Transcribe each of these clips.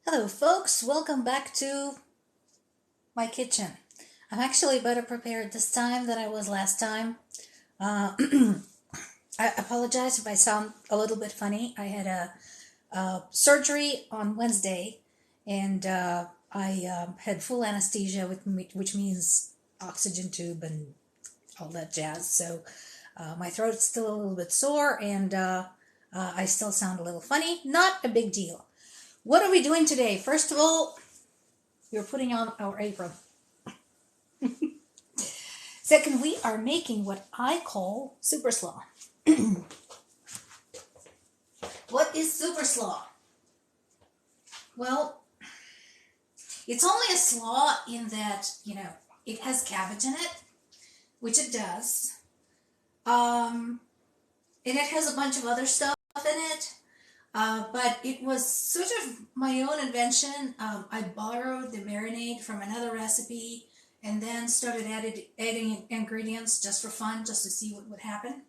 Hello folks, welcome back to my kitchen. I'm actually better prepared this time than I was last time. Uh, I apologize if I sound a little bit funny. I had a surgery on Wednesday and I had full anesthesia, which means oxygen tube and all that jazz. So my throat's still a little bit sore and I still sound a little funny. Not a big deal. What are we doing today? First of all, we're putting on our apron. Second, we are making what I call super-slaw. What is super-slaw? Well, it's only a slaw in that, it has cabbage in it, which it does. And it has a bunch of other stuff in it. But it was sort of my own invention. I borrowed the marinade from another recipe and then started adding ingredients just for fun, just to see what would happen.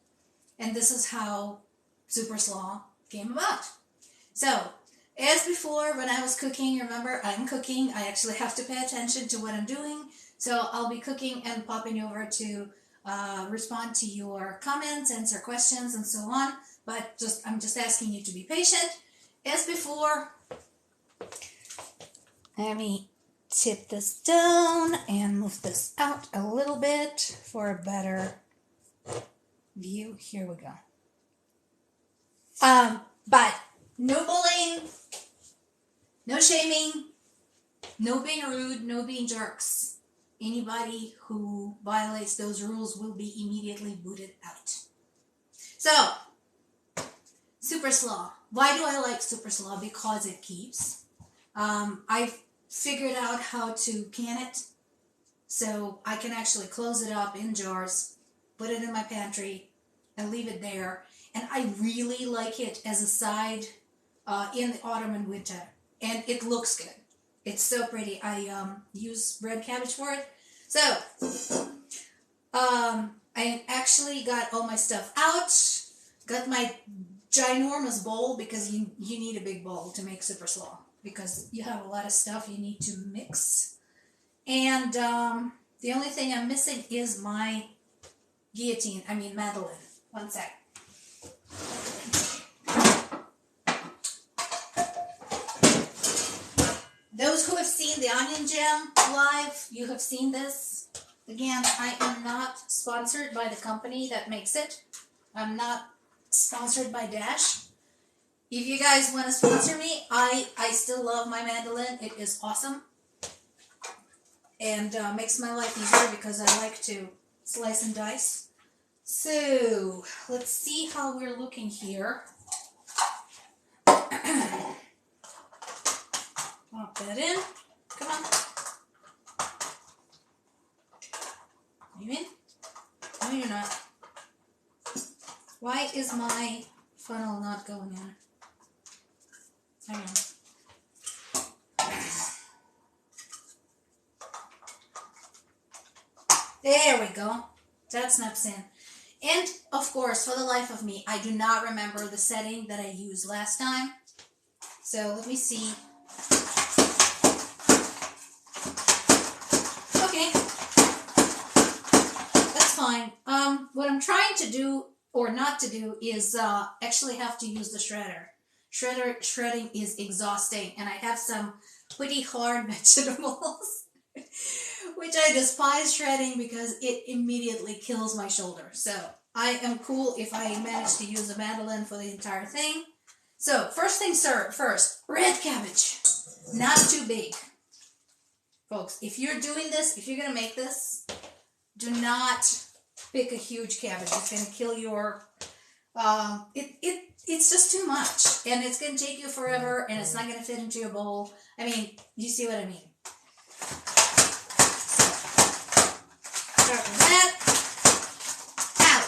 And this is how super slaw came about. So, as before, when I was cooking, remember, I'm cooking. I actually have to pay attention to what I'm doing. So I'll be cooking and popping over to respond to your comments, answer questions, and so on. But I'm just asking you to be patient. As before, let me tip this down and move this out a little bit for a better view. Here we go. But no bullying, no shaming, no being rude, no being jerks. Anybody who violates those rules will be immediately booted out. So, super slaw. Why do I like super slaw? Because it keeps. I've figured out how to can it, so I can actually close it up in jars, put it in my pantry, and leave it there. And I really like it as a side in the autumn and winter, and it looks good. It's so pretty. I use red cabbage for it. So, I actually got all my stuff out. Got my ginormous bowl, because you need a big bowl to make super slaw, because you have a lot of stuff you need to mix. And the only thing I'm missing is my mandolin. One sec. Those who have seen the onion jam live, you have seen this. Again, I am not sponsored by the company that makes it. I'm not sponsored by Dash. If you guys want to sponsor me, I still love my mandolin. It is awesome. And makes my life easier because I like to slice and dice. So, let's see how we're looking here. Pop that in. Come on. Are you in? No, you're not. Why is my funnel not going in? Hang on. There we go. That snaps in. And, of course, for the life of me, I do not remember the setting that I used last time. So, let me see. Okay. That's fine. What I'm trying to do, or not to do, is actually have to use the shredder. Shredding is exhausting, and I have some pretty hard vegetables, which I despise shredding because it immediately kills my shoulder. So I am cool if I manage to use a mandolin for the entire thing. So first things first, red cabbage, not too big. Folks, if you're doing this, if you're going to make this, do not pick a huge cabbage. It's going to kill your... It's just too much, and it's going to take you forever, and it's not going to fit into your bowl. I mean, you see what I mean. Start with that. Now,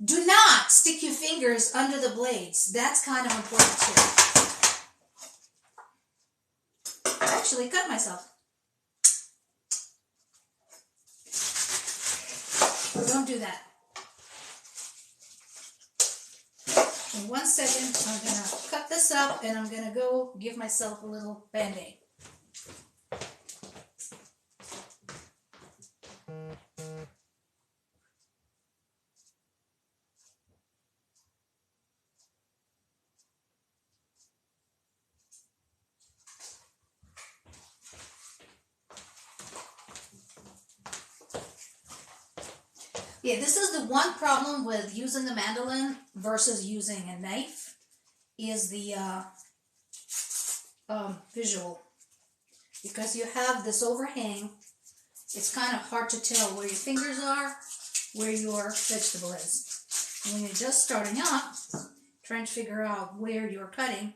do not stick your fingers under the blades. That's kind of important too. I actually cut myself. Don't do that. In 1 second, I'm going to cut this this up and I'm going to go give myself a little Band-Aid. Yeah, this is the one problem with using the mandolin versus using a knife, is the visual. Because you have this overhang, it's kind of hard to tell where your fingers are, where your vegetable is. And when you're just starting out, trying to figure out where you're cutting,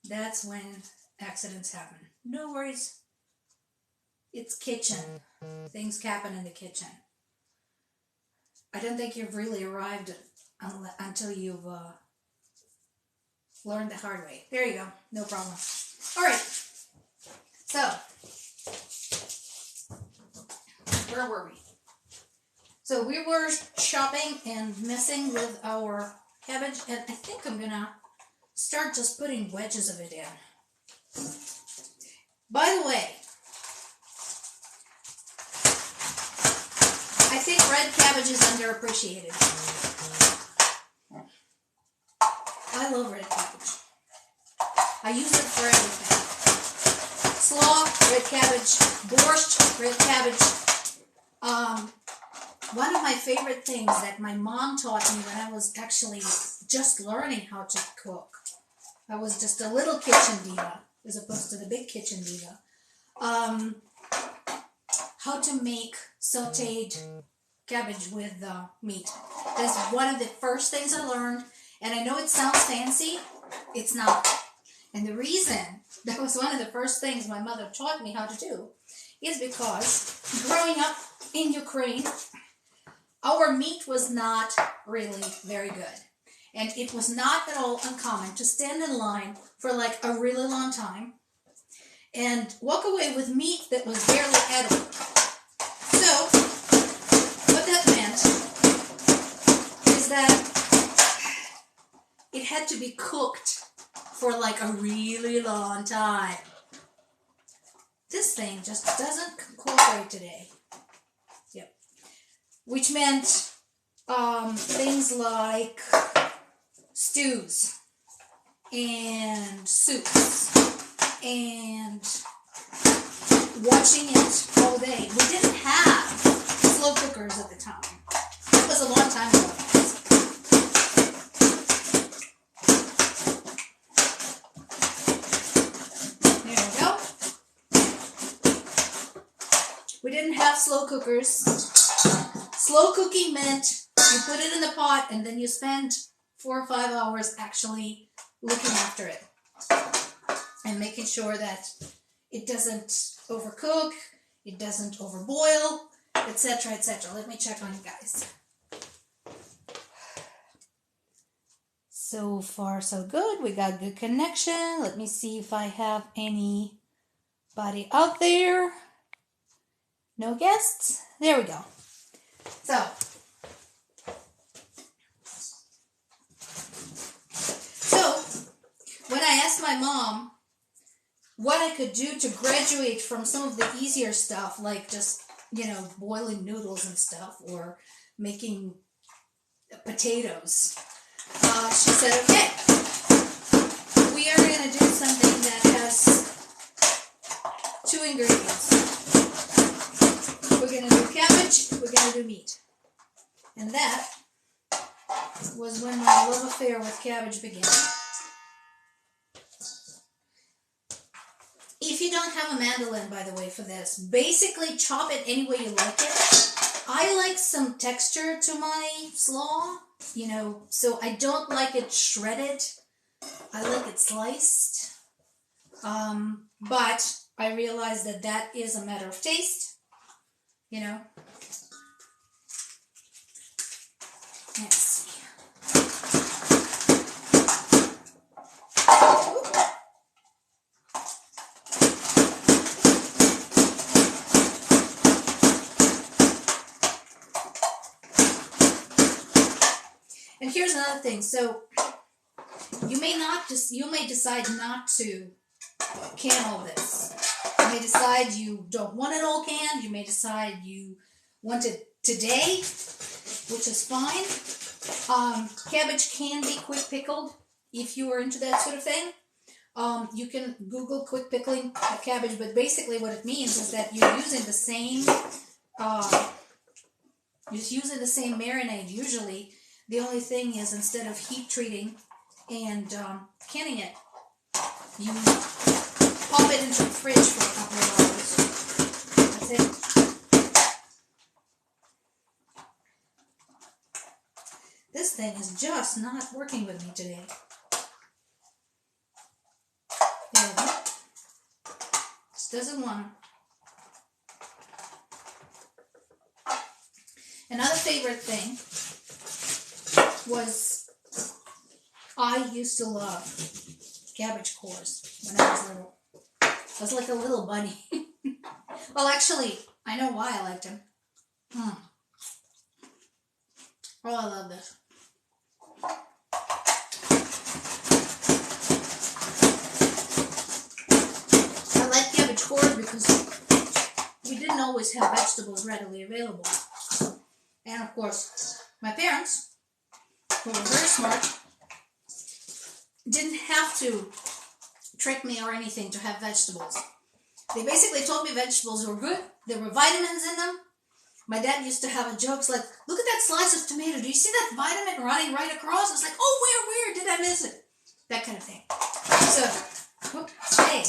that's when accidents happen. No worries. It's kitchen. Things happen in the kitchen. I don't think you've really arrived until you've learned the hard way. There you go. No problem. All right. So, where were we? So we were chopping and messing with our cabbage, and I think I'm going to start just putting wedges of it in. By the way, I think red cabbage is underappreciated. I love red cabbage. I use it for everything. Slaw, red cabbage, borscht, red cabbage. One of my favorite things that my mom taught me when I was actually just learning how to cook. I was just a little kitchen diva as opposed to the big kitchen diva. How to make sauteed cabbage with meat. That's one of the first things I learned, and I know it sounds fancy. It's not. And the reason that was one of the first things my mother taught me how to do is because growing up in Ukraine, our meat was not really very good. And it was not at all uncommon to stand in line for like a really long time and walk away with meat that was barely edible. So, what that meant is that it had to be cooked for like a really long time. This thing just doesn't cooperate today. Yep. Which meant things like stews and soups and watching it all day. We didn't have slow cookers at the time. That was a long time ago. There we go. We didn't have slow cookers. Slow cooking meant you put it in the pot and then you spend 4 or 5 hours actually looking after it and making sure that it doesn't overcook, it doesn't overboil, etc., etc. Let me check on you guys. So far, so good. We got good connection. Let me see if I have anybody out there. No guests? There we go. So, when I asked my mom what I could do to graduate from some of the easier stuff, like just, boiling noodles and stuff, or making potatoes, she said, okay, we are going to do something that has 2 ingredients. We're going to do cabbage, we're going to do meat. And that was when my love affair with cabbage began. If you don't have a mandolin, by the way, for this, basically chop it any way you like it. I like some texture to my slaw, so I don't like it shredded. I like it sliced. But I realize that is a matter of taste, Let's see. And here's another thing. So you may decide not to can all this. You may decide you don't want it all canned. You may decide you want it today, which is fine. Cabbage can be quick pickled if you are into that sort of thing. You can Google quick pickling cabbage, but basically what it means is that you're using the same marinade usually. The only thing is, instead of heat treating and canning it, you pop it into the fridge for a couple of hours. That's it. This thing is just not working with me today. There we go. This doesn't want to. Another favorite thing was, I used to love cabbage cores when I was little. I was like a little bunny. Well, actually, I know why I liked them. Oh, I love this. I like cabbage cores because we didn't always have vegetables readily available. And of course, my parents, who were very smart, didn't have to trick me or anything to have vegetables. They basically told me vegetables were good. There were vitamins in them. My dad used to have jokes like, look at that slice of tomato. Do you see that vitamin running right across? It's like, oh, where did I miss it? That kind of thing. So, hey.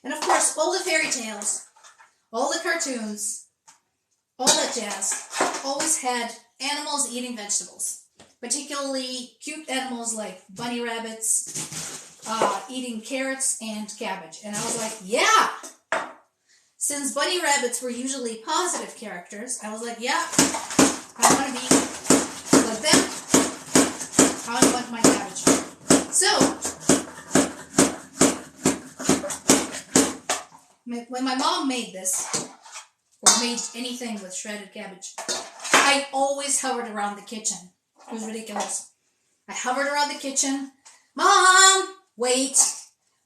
And of course, all the fairy tales, all the cartoons, all that jazz, always had animals eating vegetables. Particularly cute animals like bunny rabbits eating carrots and cabbage. And I was like, yeah! Since bunny rabbits were usually positive characters, I was like, yeah, I want to be like them. I want my cabbage. So, when my mom made this, or made anything with shredded cabbage, I always hovered around the kitchen. It was ridiculous. I hovered around the kitchen. Mom, wait.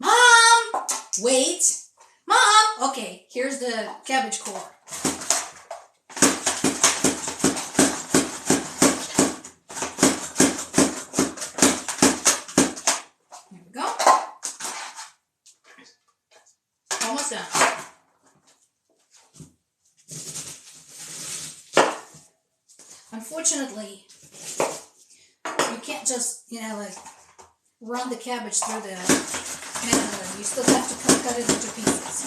Mom, wait. Mom. Okay, here's the cabbage core. Here we go. Almost done. Unfortunately, you can't just, like, run the cabbage through the mixer. You still have to cut it into pieces.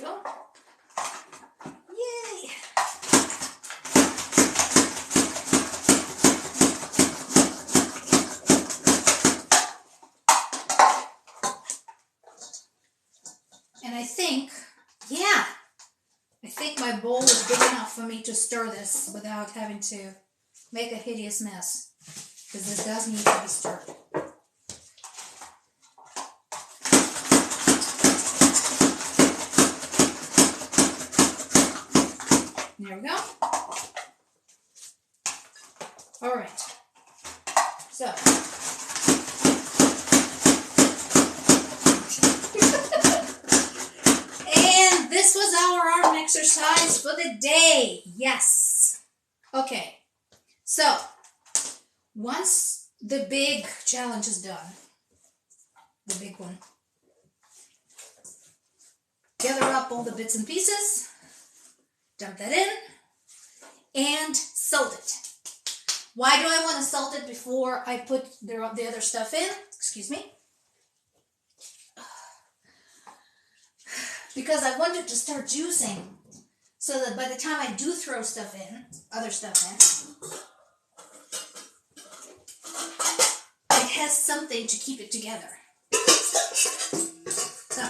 Go. Yay! And I think my bowl is big enough for me to stir this without having to make a hideous mess, because this does need to be stirred. There we go. All right. So. This was our arm exercise for the day. Yes. Okay. So, once the big challenge is done, the big one, gather up all the bits and pieces, dump that in, and salt it. Why do I want to salt it before I put the other stuff in? Excuse me. Because I want it to start juicing, so that by the time I do throw stuff in, other stuff in, it has something to keep it together. So,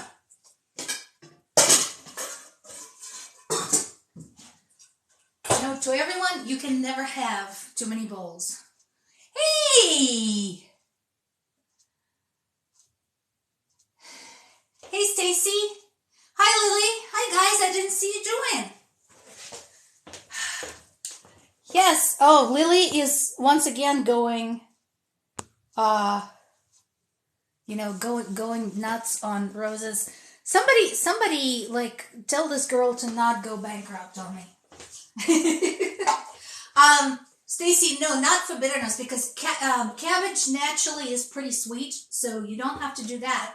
to everyone, you can never have too many bowls. Hey! Hey, Stacy. Hi, Lily. Hi, guys. I didn't see you doing. Yes. Oh, Lily is once again going, going nuts on roses. Somebody, like, tell this girl to not go bankrupt on me. Stacy, no, not for bitterness, because cabbage naturally is pretty sweet, so you don't have to do that.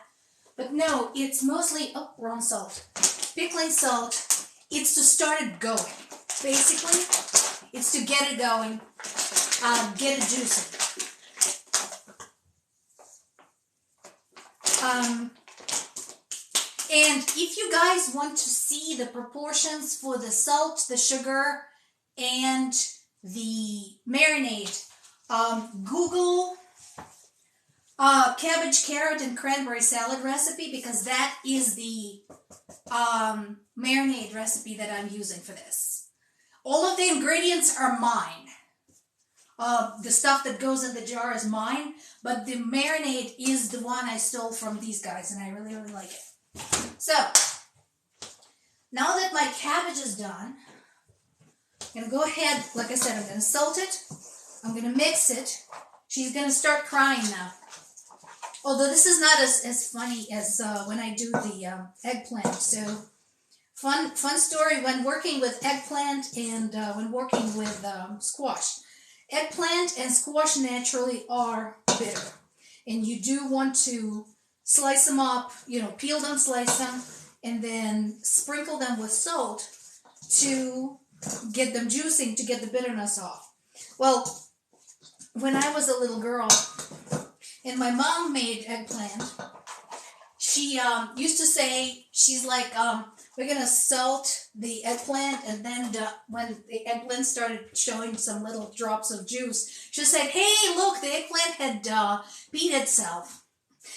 But no, it's mostly, oh, wrong salt. Pickling salt, it's to start it going. Basically, it's to get it going, get it juicy. And if you guys want to see the proportions for the salt, the sugar, and the marinade, Google cabbage, carrot, and cranberry salad recipe, because that is the marinade recipe that I'm using for this. All of the ingredients are mine. The stuff that goes in the jar is mine, but the marinade is the one I stole from these guys, and I really, really like it. So, now that my cabbage is done, I'm going to go ahead, like I said, I'm going to salt it, I'm going to mix it. She's going to start crying now. Although this is not as funny as when I do the eggplant. So, fun story when working with eggplant and when working with squash. Eggplant and squash naturally are bitter. And you do want to slice them up, peel them, slice them, and then sprinkle them with salt to get them juicing, to get the bitterness off. Well, when I was a little girl and my mom made eggplant, she used to say, she's like, we're going to salt the eggplant, and then when the eggplant started showing some little drops of juice, she said, hey, look, the eggplant had peed itself.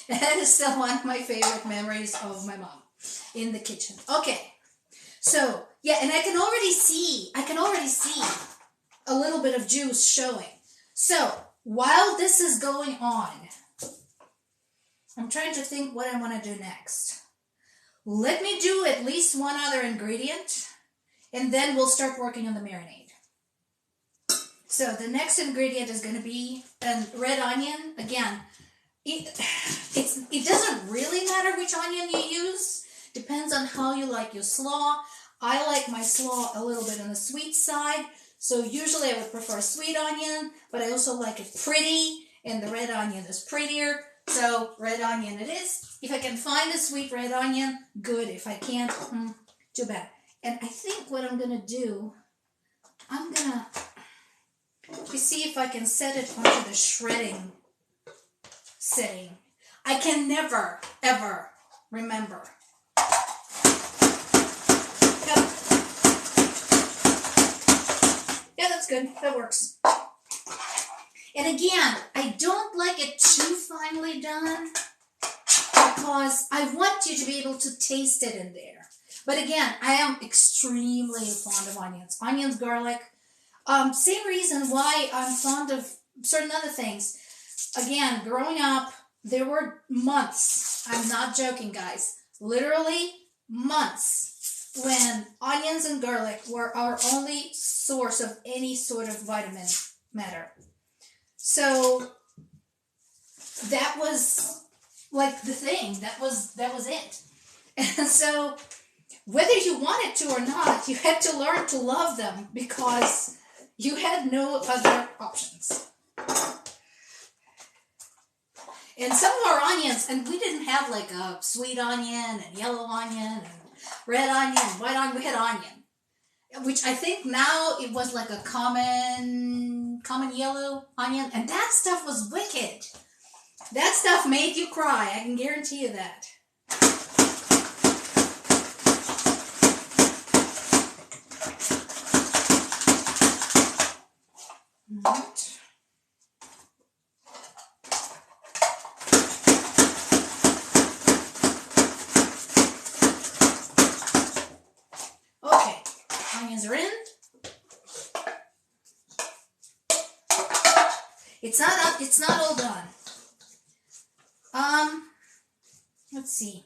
And that is still one of my favorite memories of my mom in the kitchen. Okay, so, yeah, and I can already see a little bit of juice showing. So, while this is going on, I'm trying to think what I want to do next. Let me do at least one other ingredient, and then we'll start working on the marinade. So the next ingredient is going to be a red onion. Again, it doesn't really matter which onion you use. Depends on how you like your slaw. I like my slaw a little bit on the sweet side, so usually I would prefer sweet onion, but I also like it pretty, and the red onion is prettier. So, red onion it is. If I can find a sweet red onion, good. If I can't, too bad. And I think what I'm going to do, I'm going to see if I can set it onto the shredding setting. I can never, ever remember. Yep. Yeah, that's good. That works. And again, I don't like it too finely done because I want you to be able to taste it in there. But again, I am extremely fond of onions. Onions, garlic. Same reason why I'm fond of certain other things. Again, growing up, there were months, I'm not joking, guys, literally months when onions and garlic were our only source of any sort of vitamin matter. So that was like the thing. That was it. And so whether you wanted to or not, you had to learn to love them because you had no other options. And some of our onions, and we didn't have like a sweet onion and yellow onion and red onion and white onion. We had onion, which I think now it was like a common yellow onion. And that stuff was wicked. That stuff made you cry. I can guarantee you that. Right. Okay, onions are in. It's not all done. Let's see.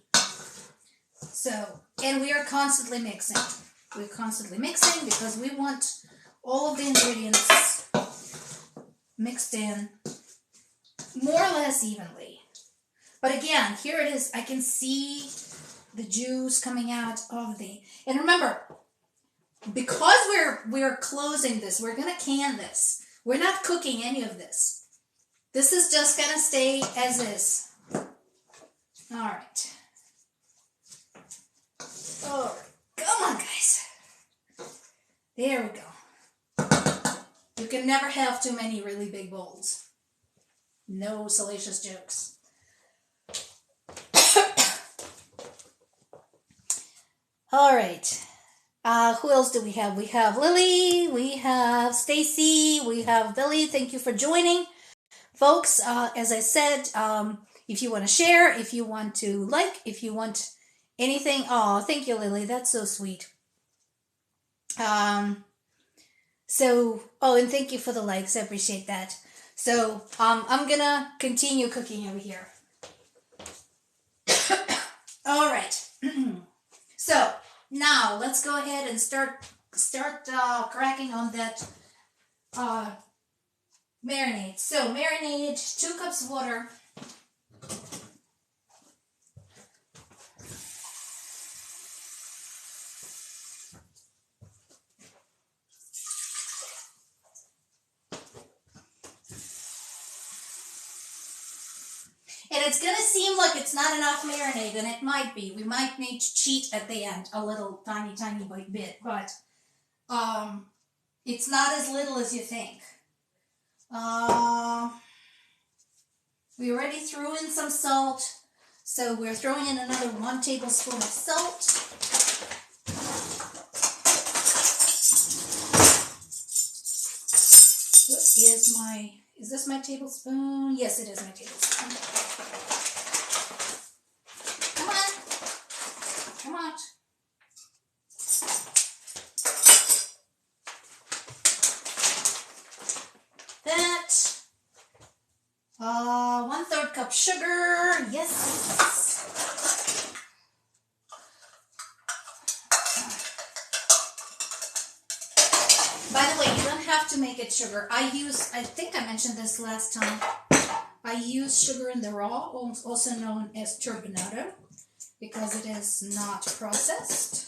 So, and we are constantly mixing. We're constantly mixing because we want all of the ingredients mixed in more or less evenly. But again, here it is. I can see the juice coming out of the, and remember, because we're closing this, we're gonna can this. We're not cooking any of this. This is just gonna stay as is. All right. All right. Come on, guys. There we go. You can never have too many really big bowls. No salacious jokes. All right. Who else do we have? We have Lily, we have Stacy, we have Billy. Thank you for joining. Folks, as I said, if you want to share, if you want to like, if you want anything. Oh, thank you, Lily. That's so sweet. And thank you for the likes. I appreciate that. So, I'm gonna continue cooking over here. All right. So now let's go ahead and start cracking on that marinade. So marinade, 2 cups of water. And it's going to seem like it's not enough marinade, and it might be. We might need to cheat at the end a little tiny bit, but it's not as little as you think. We already threw in some salt, so we're throwing in another 1 tablespoon of salt. Is this my tablespoon? Yes, it is my tablespoon. Come on. That. 1/3 cup sugar. Yes. By the way, you don't have to make it sugar. I think I mentioned this last time. I use sugar in the raw, also known as turbinado, because it is not processed.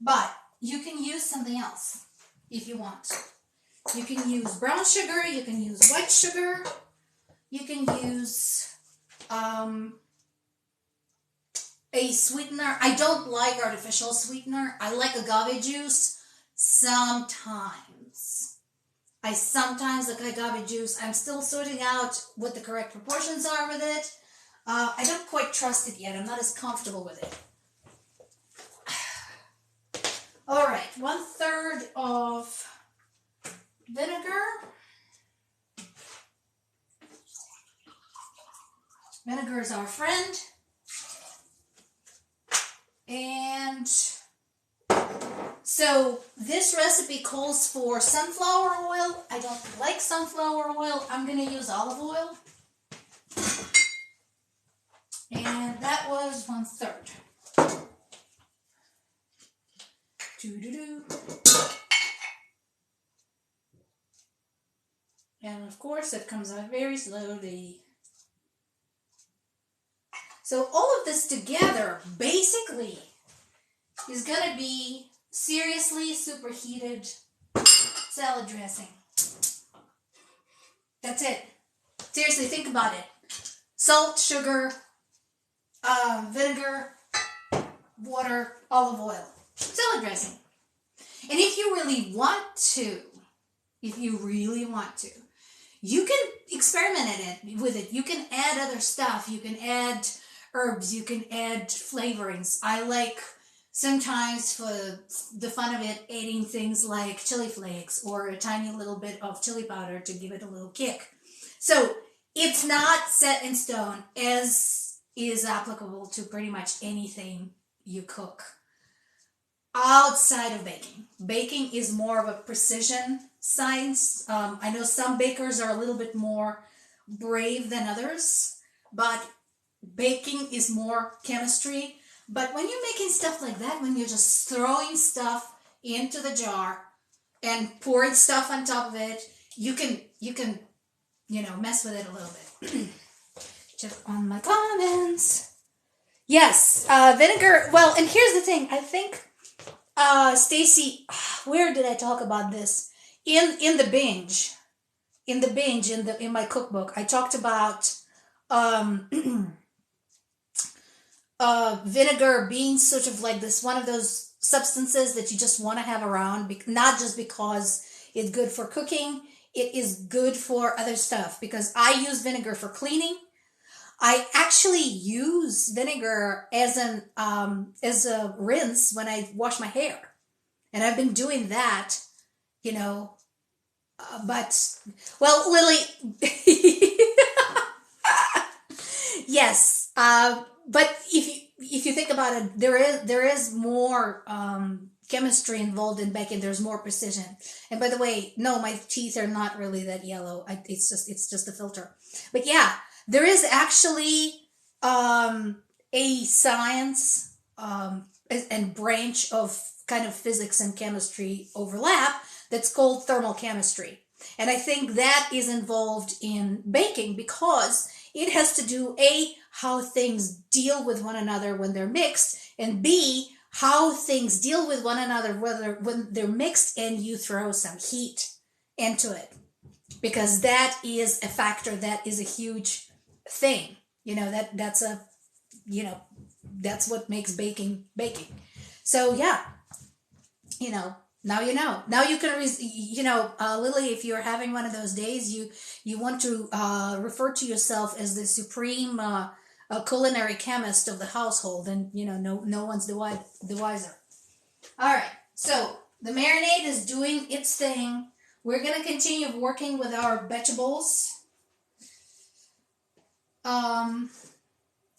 But you can use something else if you want. You can use brown sugar, you can use white sugar, you can use a sweetener. I don't like artificial sweetener. I like agave juice sometimes. I sometimes like agave juice. I'm still sorting out what the correct proportions are with it. I don't quite trust it yet. I'm not as comfortable with it. All right, 1/3 of vinegar. Vinegar is our friend. And so this recipe calls for sunflower oil. I don't like sunflower oil. I'm going to use olive oil. And that was 1/3. And of course it comes out very slowly. So all of this together basically is going to be seriously superheated salad dressing. That's it. Seriously, think about it. Salt, sugar, vinegar, water, olive oil. Salad dressing. And if you really want to, you can experiment with it. You can add other stuff. You can add herbs. You can add flavorings. I like sometimes, for the fun of it, adding things like chili flakes or a tiny little bit of chili powder to give it a little kick. So it's not set in stone, as is applicable to pretty much anything you cook. outside of baking. Baking is more of a precision science. I know some bakers are a little bit more brave than others, but baking is more chemistry. But when you're making stuff like that, when you're just throwing stuff into the jar and pouring stuff on top of it, you can mess with it a little bit. Check on my comments. Yes, vinegar. Well, and here's the thing. I think Stacy, where did I talk about this? In the binge, in my cookbook, I talked about vinegar being sort of like this one of those substances that you just want to have around, not just because it's good for cooking. It is good for other stuff, because I use vinegar for cleaning. I actually use vinegar as a rinse when I wash my hair, and I've been doing that, but well, Lily, yes, but if you think about it, there is more chemistry involved in baking. There's more precision. And by the way, no, my teeth are not really that yellow. It's just a filter. But yeah, there is actually a science and branch of kind of physics and chemistry overlap that's called thermal chemistry. And I think that is involved in baking because it has to do A, how things deal with one another when they're mixed, and B, how things deal with one another when they're mixed and you throw some heat into it. Because that is a factor, that is a huge thing. That's what makes baking. So yeah, now you know. Now you can, Lily, if you're having one of those days, you want to refer to yourself as the supreme culinary chemist of the household, and no one's the wiser. All right, so the marinade is doing its thing. We're gonna continue working with our vegetables.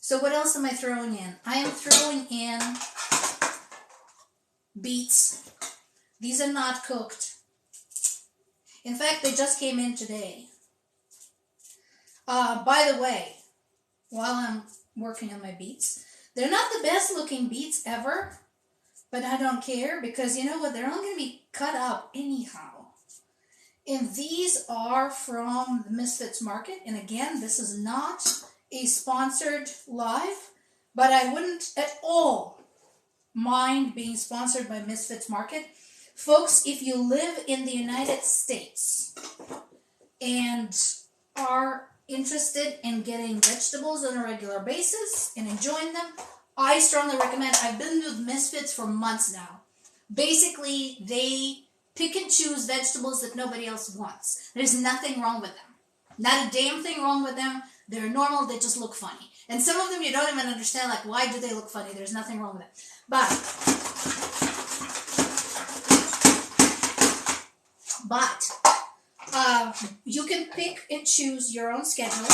So what else am I throwing in? I am throwing in beets. These are not cooked. In fact, they just came in today. By the way, while I'm working on my beets, they're not the best looking beets ever, but I don't care, because you know what? They're not going to be cut up anyhow. And these are from the Misfits Market. And again, this is not a sponsored live, but I wouldn't at all mind being sponsored by Misfits Market. Folks, if you live in the United States and are interested in getting vegetables on a regular basis and enjoying them, I strongly recommend. I've been with Misfits for months now. Basically, they pick and choose vegetables that nobody else wants. There's nothing wrong with them. Not a damn thing wrong with them. They're normal, they just look funny. And some of them you don't even understand, like, why do they look funny? There's nothing wrong with them. But you can pick and choose your own schedule.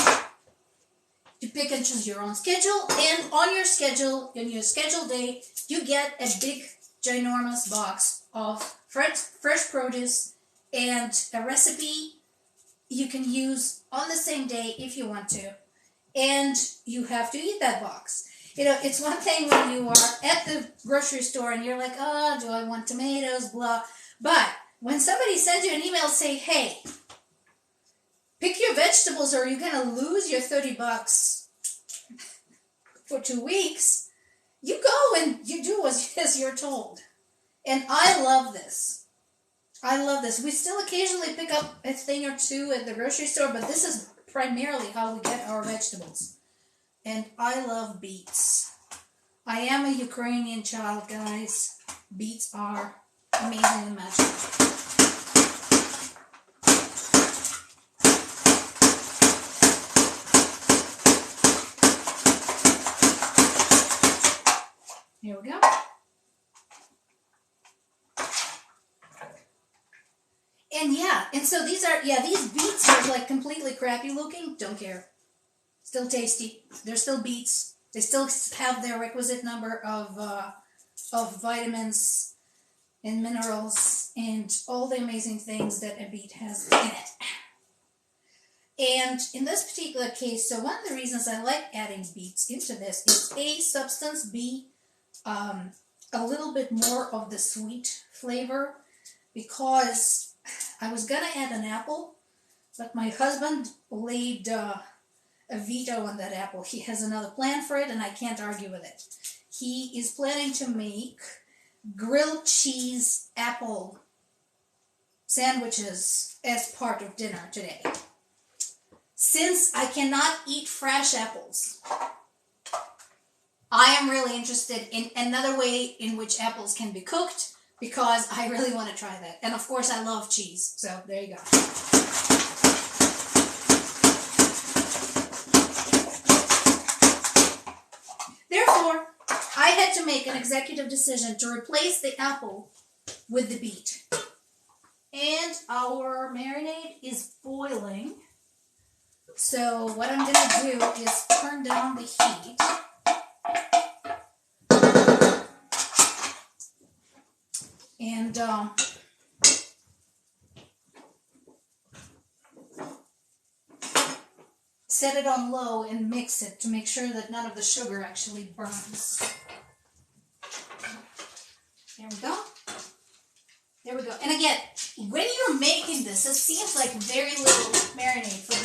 You pick and choose your own schedule, and on your schedule, in your scheduled day, you get a big, ginormous box of fresh produce and a recipe you can use on the same day if you want to. And you have to eat that box. It's one thing when you are at the grocery store and you're like, oh, do I want tomatoes, blah. But when somebody sends you an email say, hey, pick your vegetables or you're going to lose your $30 for 2 weeks, you go and you do as you're told. And I love this. We still occasionally pick up a thing or two at the grocery store, but this is primarily how we get our vegetables. And I love beets. I am a Ukrainian child, guys. Beets are amazing and magical. Here we go. And so these beets are like completely crappy looking. Don't care. Still tasty. They're still beets. They still have their requisite number of vitamins and minerals and all the amazing things that a beet has in it. And in this particular case, so one of the reasons I like adding beets into this is A, substance, B, a little bit more of the sweet flavor, because I was gonna add an apple, but my husband laid a veto on that apple. He has another plan for it, and I can't argue with it. He is planning to make grilled cheese apple sandwiches as part of dinner today. Since I cannot eat fresh apples, I am really interested in another way in which apples can be cooked, because I really want to try that. And of course I love cheese, so there you go. Therefore, I had to make an executive decision to replace the apple with the beet. And our marinade is boiling. So what I'm going to do is turn down the heat. And set it on low and mix it to make sure that none of the sugar actually burns. There we go. There we go. And again, when you're making this, it seems like very little marinade for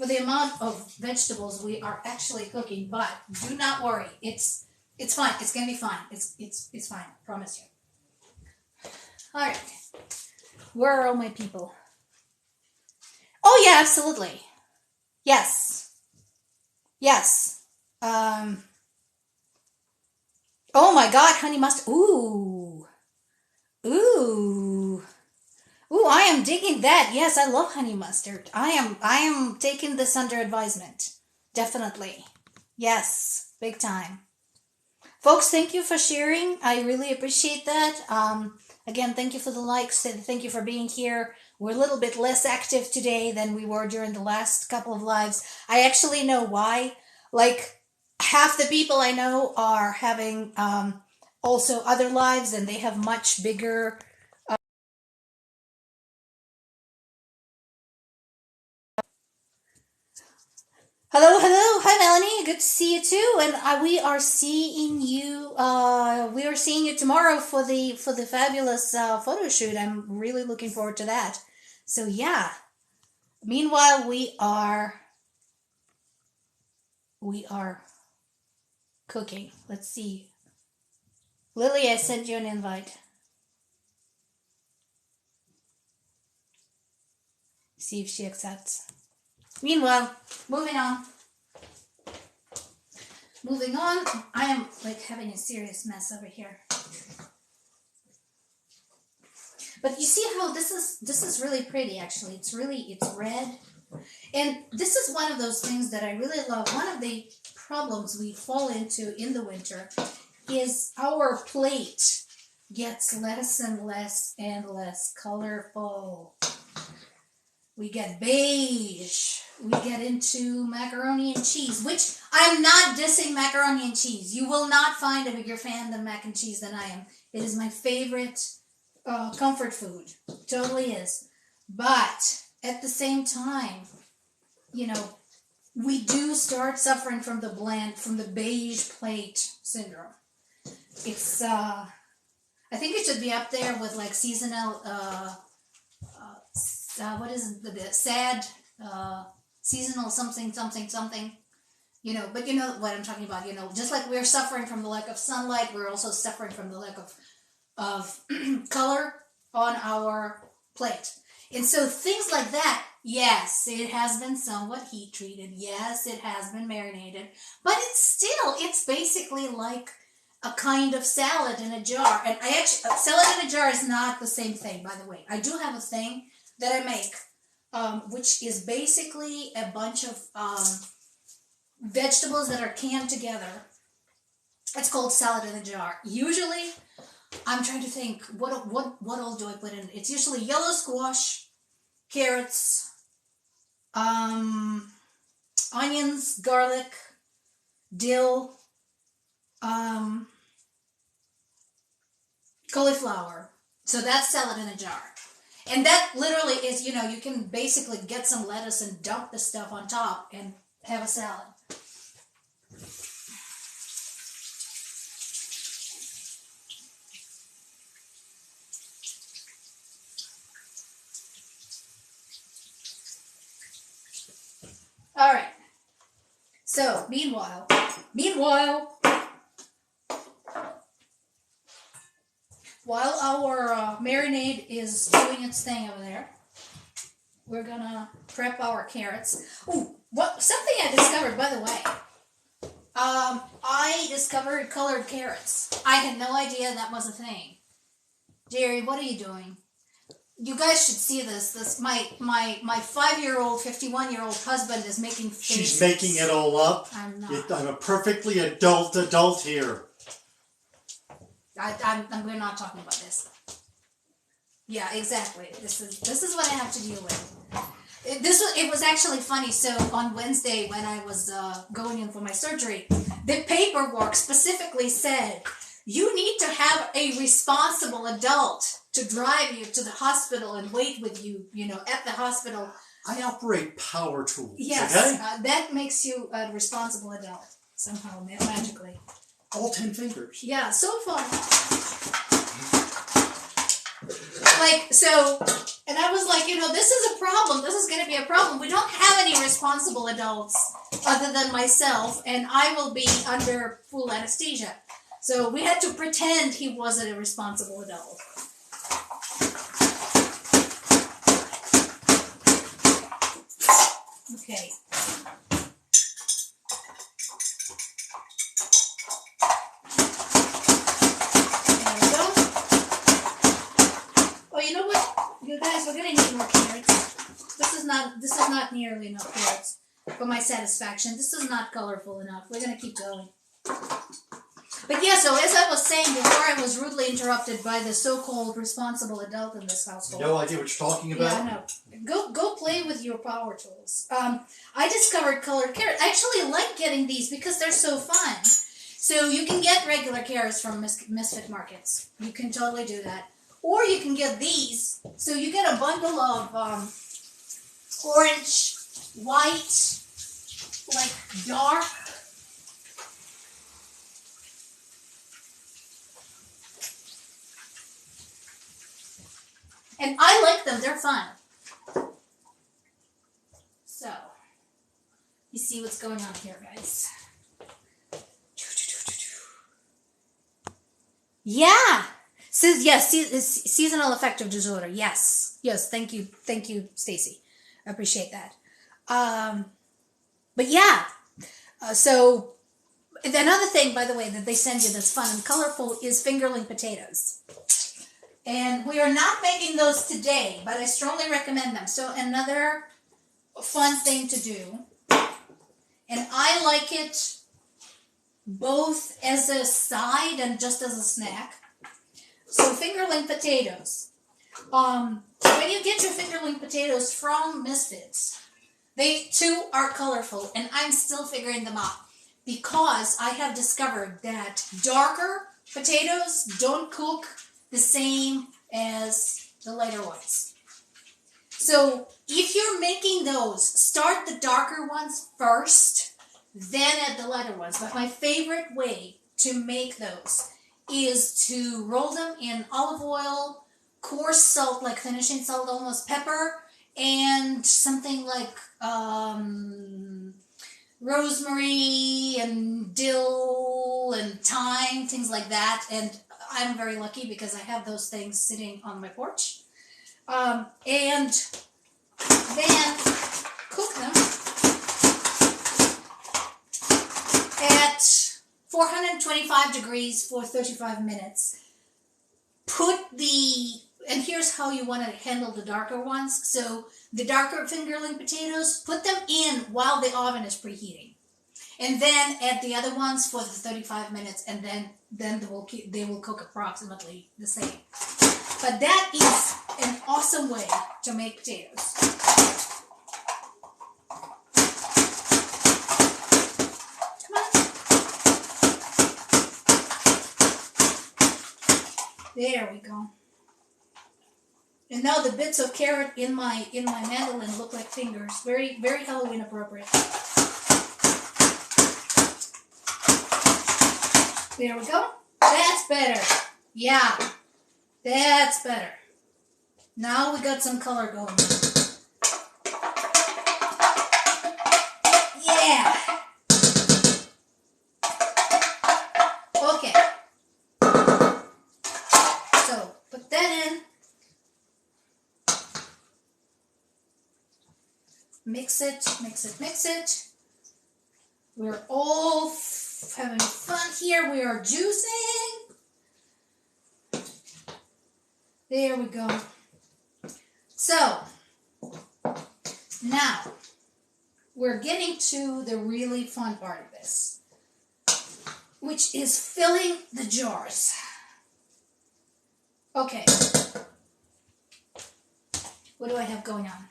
the amount of vegetables we are actually cooking. But do not worry, it's fine. It's gonna be fine. It's fine. I promise you. All right. Where are all my people? Oh yeah, absolutely. Yes. Yes. Oh my God, honey mustard. Ooh. Ooh. Ooh, I am digging that. Yes, I love honey mustard. I am taking this under advisement. Definitely. Yes, big time. Folks, thank you for sharing. I really appreciate that. Again, thank you for the likes and thank you for being here. We're a little bit less active today than we were during the last couple of lives. I actually know why. Like, half the people I know are having also other lives, and they have much bigger Hello, hello, hi Melanie. Good to see you too. And we are seeing you. We are seeing you tomorrow for the fabulous photo shoot. I'm really looking forward to that. So yeah. Meanwhile, we are cooking. Let's see. Lily, I sent you an invite. See if she accepts. Meanwhile, moving on. Moving on, I am like having a serious mess over here. But you see how this is really pretty actually. It's red. And this is one of those things that I really love. One of the problems we fall into in the winter is our plate gets less and less colorful. We get beige. We get into macaroni and cheese, which I'm not dissing macaroni and cheese. You will not find a bigger fan than mac and cheese than I am. It is my favorite comfort food. Totally is. But at the same time, you know, we do start suffering from the beige plate syndrome. It's, I think it should be up there with like seasonal, what is it, the sad, seasonal something, you know, but you know what I'm talking about, you know, just like we're suffering from the lack of sunlight, we're also suffering from the lack of color on our plate. And so things like that, yes, it has been somewhat heat treated. Yes, it has been marinated, but it's basically like a kind of salad in a jar. And salad in a jar is not the same thing, by the way. I do have a thing that I make, which is basically a bunch of vegetables that are canned together. It's called salad in a jar. Usually, I'm trying to think, what all do I put in? It's usually yellow squash, carrots, onions, garlic, dill, cauliflower. So that's salad in a jar. And that literally is, you know, you can basically get some lettuce and dump the stuff on top and have a salad. All right. So, meanwhile, while our marinade is doing its thing over there, we're gonna prep our carrots. Ooh, something I discovered, by the way. I discovered colored carrots. I had no idea that was a thing. Jerry, what are you doing? You guys should see this. My 5-year-old, 51-year-old husband is making faces. She's making it all up. I'm not. I'm a perfectly adult here. We're not talking about this. Yeah, exactly. This is what I have to deal with. It was actually funny. So on Wednesday when I was going in for my surgery, the paperwork specifically said you need to have a responsible adult to drive you to the hospital and wait with you, you know, at the hospital. I operate power tools. Yes, okay? That makes you a responsible adult somehow, magically. All 10 fingers. Yeah, so fun. Like, so, and I was like, you know, this is a problem. This is going to be a problem. We don't have any responsible adults other than myself, and I will be under full anesthesia. So we had to pretend he wasn't a responsible adult. Okay. Oh, you know what, you guys, we're gonna need more carrots. This is not nearly enough carrots for my satisfaction. This is not colorful enough. We're gonna keep going. But yeah, so as I was saying before, I was rudely interrupted by the so-called responsible adult in this household. No idea what you're talking about. Yeah, I know. Go play with your power tools. I discovered colored carrots. I actually like getting these because they're so fun. So you can get regular carrots from Misfit Markets. You can totally do that. Or you can get these. So you get a bundle of orange, white, like dark. And I like them. They're fun. So, you see what's going on here, guys. Yeah. Yes, seasonal affective disorder. Yes. Yes, thank you, Stacy. I appreciate that. But yeah. So, another thing, by the way, that they send you that's fun and colorful is fingerling potatoes. And we are not making those today, but I strongly recommend them. So another fun thing to do. And I like it both as a side and just as a snack. So fingerling potatoes. When you get your fingerling potatoes from Misfits, they too are colorful, and I'm still figuring them out. Because I have discovered that darker potatoes don't cook the same as the lighter ones. So if you're making those, start the darker ones first, then add the lighter ones. But my favorite way to make those is to roll them in olive oil, coarse salt, like finishing salt, almost pepper, and something like rosemary and dill and thyme, things like that. And I'm very lucky because I have those things sitting on my porch. And then cook them at 425 degrees for 35 minutes. And here's how you want to handle the darker ones. So the darker fingerling potatoes, put them in while the oven is preheating. And then add the other ones for the 35 minutes, and then they will cook approximately the same. But that is an awesome way to make potatoes. Come on. There we go. And now the bits of carrot in my mandolin look like fingers. Very, very Halloween appropriate. There we go. That's better. Yeah. That's better. Now we got some color going. Yeah. Okay. So, put that in. Mix it, mix it, mix it. We're all having fun here. We are juicing. There we go. So, now, we're getting to the really fun part of this, which is filling the jars. Okay. What do I have going on?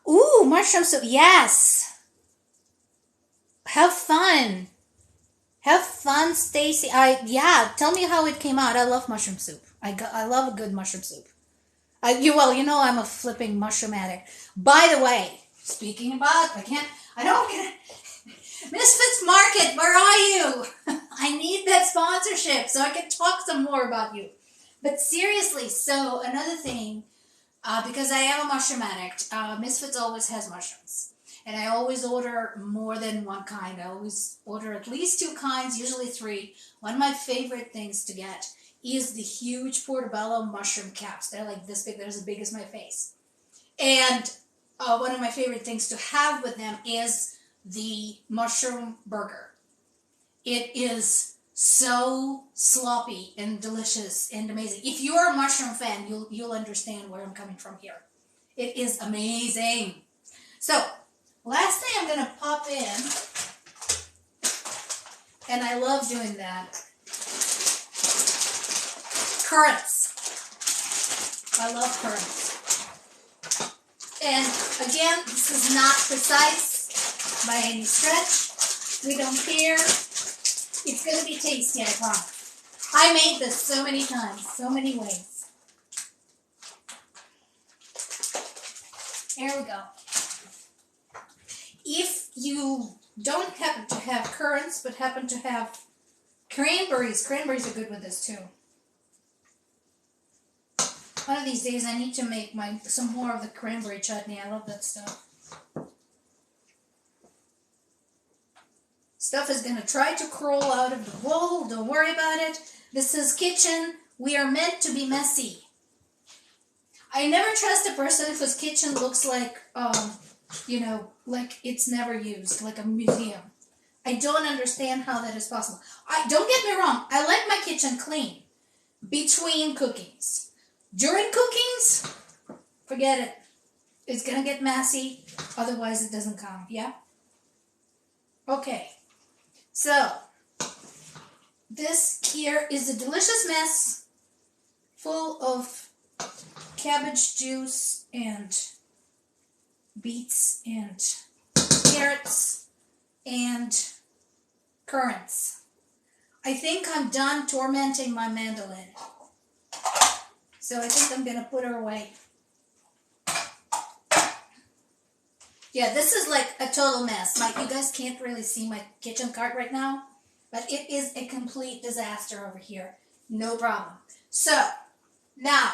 Ooh, mushroom soup. Yes. Have fun. Have fun, Stacy. Yeah, tell me how it came out. I love mushroom soup. I love a good mushroom soup. You know I'm a flipping mushroom addict. By the way, speaking about, I don't get it. Misfits Market, where are you? I need that sponsorship so I can talk some more about you. But seriously, so another thing, because I am a mushroom addict, Misfits always has mushrooms. And I always order more than one kind. I always order at least 2 kinds, usually 3. One of my favorite things to get is the huge portobello mushroom caps. They're like this big. They're as big as my face. And one of my favorite things to have with them is the mushroom burger. It is so sloppy and delicious and amazing. If you're a mushroom fan, you'll understand where I'm coming from here. It is amazing. So, last thing I'm going to pop in, and I love doing that, currants. I love currants. And again, this is not precise by any stretch. We don't care. It's going to be tasty, I promise. I made this so many times, so many ways. Here we go. If you don't happen to have currants, but happen to have cranberries are good with this too. One of these days I need to make some more of the cranberry chutney. I love that stuff. Stuff is going to try to crawl out of the bowl. Don't worry about it. This is kitchen. We are meant to be messy. I never trust a person whose kitchen looks like, like it's never used, like a museum. I don't understand how that is possible. Don't get me wrong. I like my kitchen clean between cookings. During cookings, forget it. It's going to get messy. Otherwise, it doesn't count. Yeah? Okay. So, this here is a delicious mess full of cabbage juice and beets and carrots and currants. I think I'm done tormenting my mandolin. So I think I'm going to put her away. Yeah, this is like a total mess. You guys can't really see my kitchen cart right now, but it is a complete disaster over here. No problem. So, now,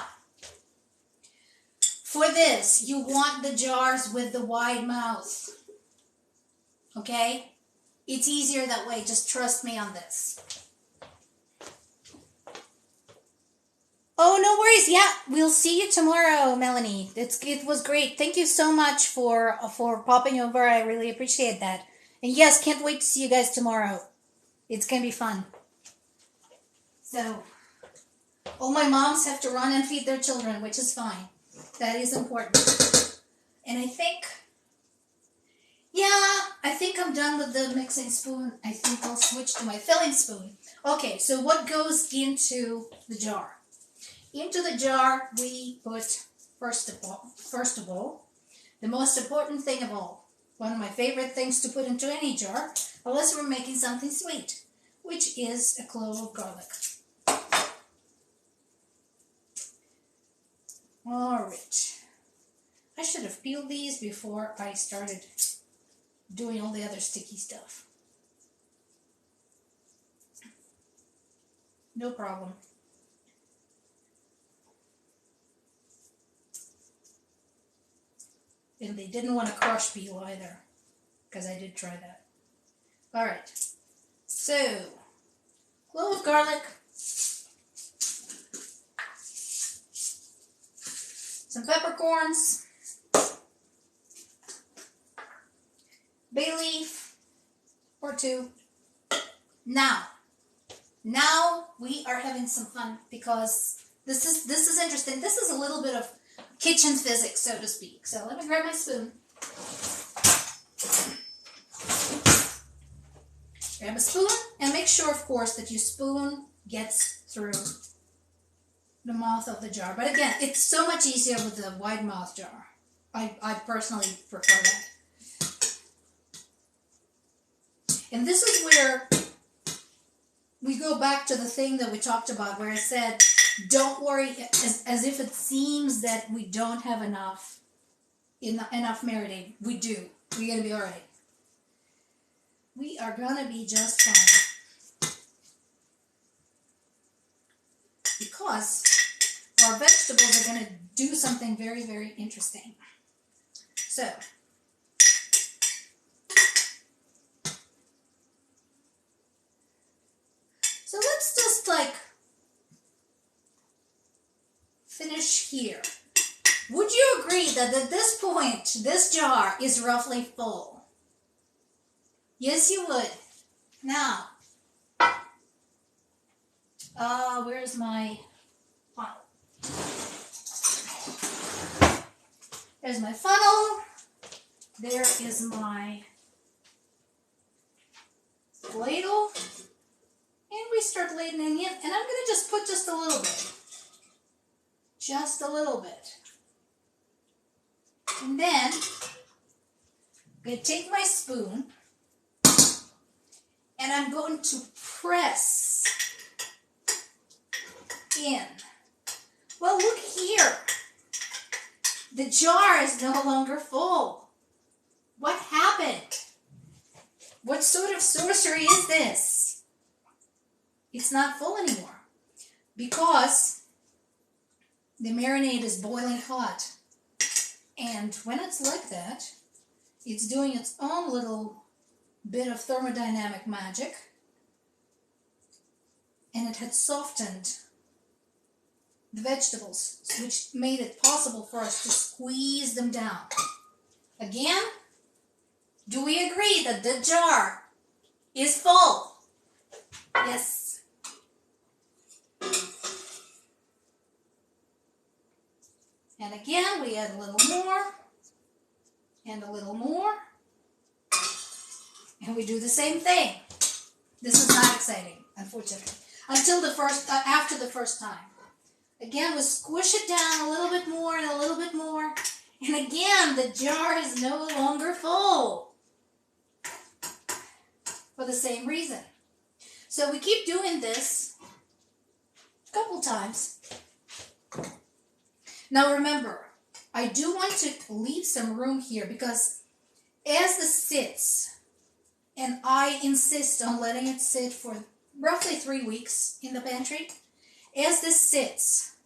for this, you want the jars with the wide mouth. Okay? It's easier that way. Just trust me on this. Oh, no worries. Yeah, we'll see you tomorrow, Melanie. It was great. Thank you so much for popping over. I really appreciate that. And yes, can't wait to see you guys tomorrow. It's going to be fun. So, all my moms have to run and feed their children, which is fine. That is important. And I think I'm done with the mixing spoon. I think I'll switch to my filling spoon. Okay, so what goes into the jar? Into the jar, we put, first of all, the most important thing of all, One of my favorite things to put into any jar, unless we're making something sweet, which is a clove of garlic. Alright. I should have peeled these before I started doing all the other sticky stuff. No problem. And they didn't want to crush peel either, because I did try that. Alright, so, clove of garlic, some peppercorns, bay leaf, or two. Now we are having some fun because this is interesting. This is a little bit of kitchen physics, so to speak. So let me grab my spoon. Grab a spoon and make sure, of course, that your spoon gets through the mouth of the jar. But again, it's so much easier with the wide mouth jar. I personally prefer that. And this is where we go back to the thing that we talked about, where I said, don't worry, as if it seems that we don't have enough marinade. We do. We're going to be all right. We are going to be just fine. Because our vegetables are going to do something very, very interesting. So, let's just finish here. Would you agree that at this point, this jar is roughly full? Yes, you would. Now, where's my funnel? There's my funnel. There is my ladle. And we start ladling in, and I'm going to just put just a little bit. Just a little bit. And then, I'm going to take my spoon, and I'm going to press in. Well, look here. The jar is no longer full. What happened? What sort of sorcery is this? It's not full anymore because the marinade is boiling hot. And when it's like that, it's doing its own little bit of thermodynamic magic, and it had softened the vegetables, which made it possible for us to squeeze them down. Again, do we agree that the jar is full? Yes. And again, we add a little more, and a little more, and we do the same thing. This is not exciting, unfortunately, until after the first time. Again, we squish it down a little bit more and a little bit more, and again, the jar is no longer full for the same reason. So we keep doing this a couple times. Now remember, I do want to leave some room here because as this sits, and I insist on letting it sit for roughly 3 weeks in the pantry, as this sits,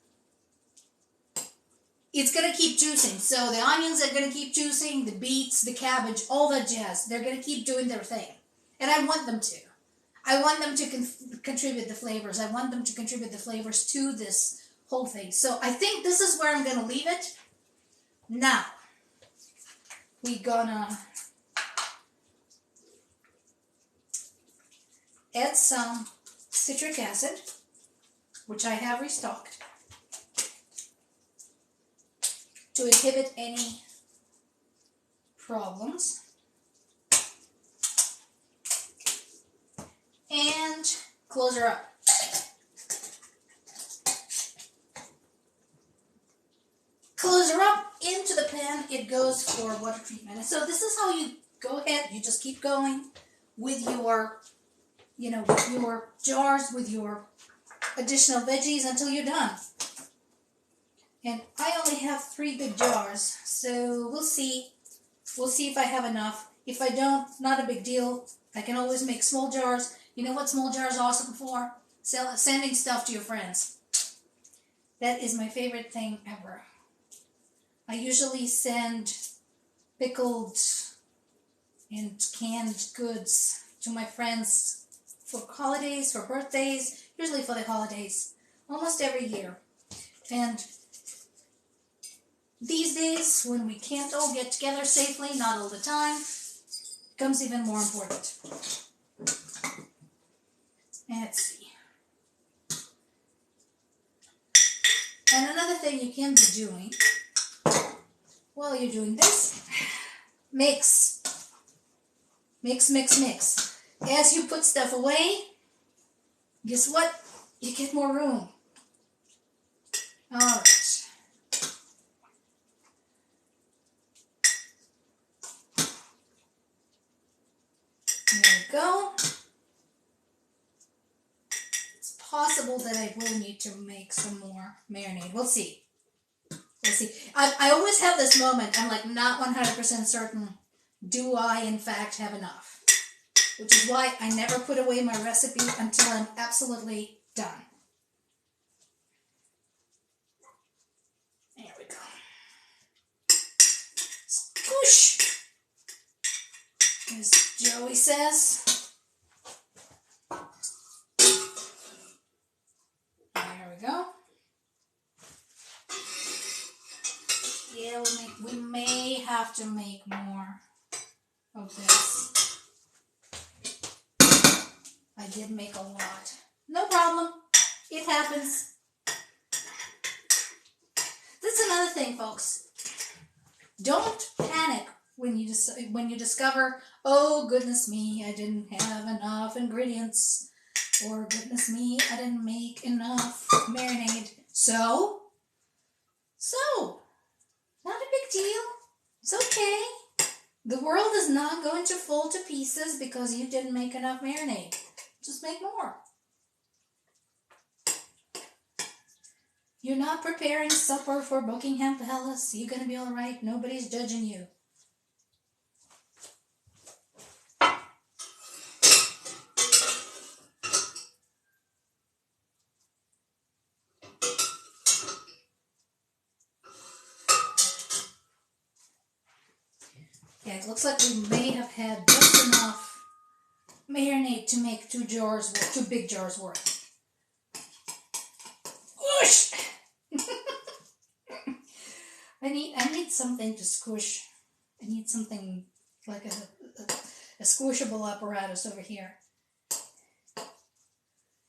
it's going to keep juicing. So the onions are going to keep juicing, the beets, the cabbage, all that jazz. They're going to keep doing their thing. And I want them to. I want them to contribute the flavors. I want them to contribute the flavors to this whole thing. So I think this is where I'm going to leave it. Now, we're going to add some citric acid, which I have restocked, to inhibit any problems. And close her up. Close her up into the pan. It goes for water treatment. So this is how you go ahead, you just keep going with your, with your jars, with your additional veggies until you're done. And I only have 3 big jars, so we'll see. We'll see if I have enough. If I don't, not a big deal. I can always make small jars. You know what small jars are awesome for? Sending stuff to your friends. That is my favorite thing ever. I usually send pickled and canned goods to my friends for holidays, for birthdays, usually for the holidays, almost every year. And these days, when we can't all get together safely, not all the time, it becomes even more important. Let's see. And another thing you can be doing while you're doing this, mix. Mix, mix, mix. As you put stuff away, guess what? You get more room. Alright. There we go. It's possible that I will need to make some more marinade. We'll see. We'll see. I always have this moment. I'm like not 100% certain. Do I in fact have enough? Which is why I never put away my recipe until I'm absolutely done. There we go. Squish! As Joey says. There we go. Yeah, we may have to make more of this. I did make a lot. No problem. It happens. That's another thing, folks. Don't panic when you discover, oh goodness me, I didn't have enough ingredients, or goodness me, I didn't make enough marinade. So, not a big deal. It's okay. The world is not going to fall to pieces because you didn't make enough marinade. Just make more. You're not preparing supper for Buckingham Palace. You're going to be all right. Nobody's judging you. Yeah, it looks like we may have had just enough marinade to make 2 big jars worth. Whoosh! I need something to squish. I need something like a squishable apparatus over here.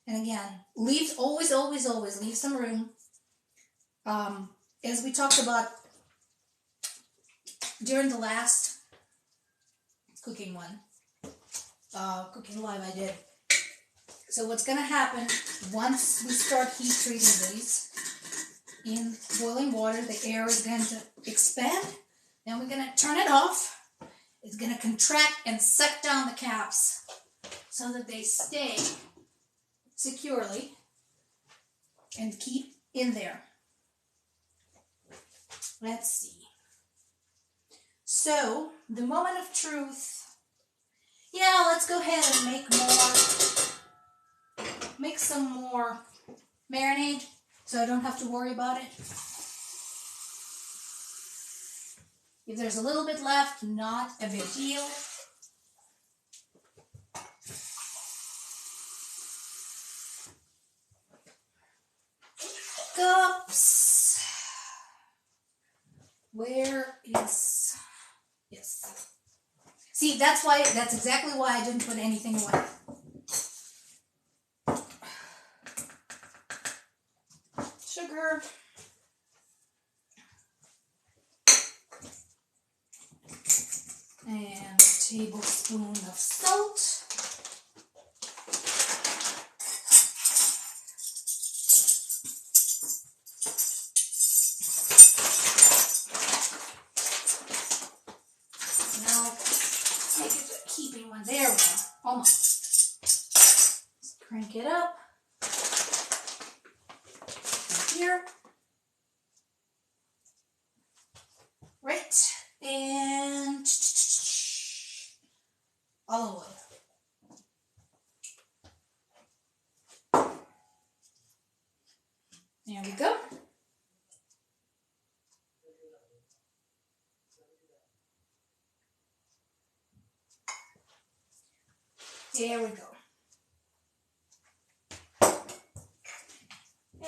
And again, always leave some room. As we talked about during the last cooking live I did. So what's going to happen once we start heat treating these in boiling water, the air is going to expand. Then we're going to turn it off. It's going to contract and suck down the caps so that they stay securely and keep in there. Let's see. So, the moment of truth. Yeah, let's go ahead and make some more marinade so I don't have to worry about it. If there's a little bit left, not a big deal. Cups. Where is... Yes. See, that's exactly why I didn't put anything away. Sugar. And a tablespoon of salt. here. Right, and olive oil. There we go. There we go.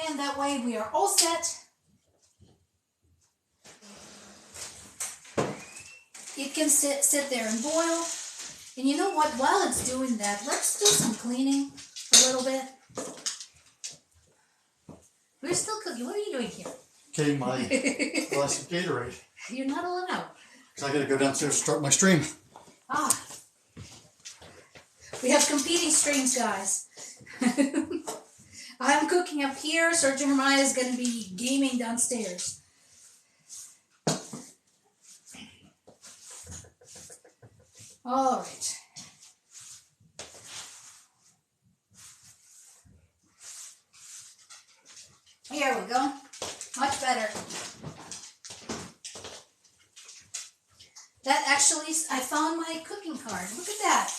And that way we are all set. It can sit there and boil. And you know what? While it's doing that, let's do some cleaning a little bit. We're still cooking. What are you doing here? Okay, my glass of Gatorade. You're not allowed. Because I gotta go downstairs and start my stream. Ah. We have competing streams, guys. I'm cooking up here. Sergeant Hermione is going to be gaming downstairs. All right. Here we go. Much better. That actually, I found my cooking card. Look at that.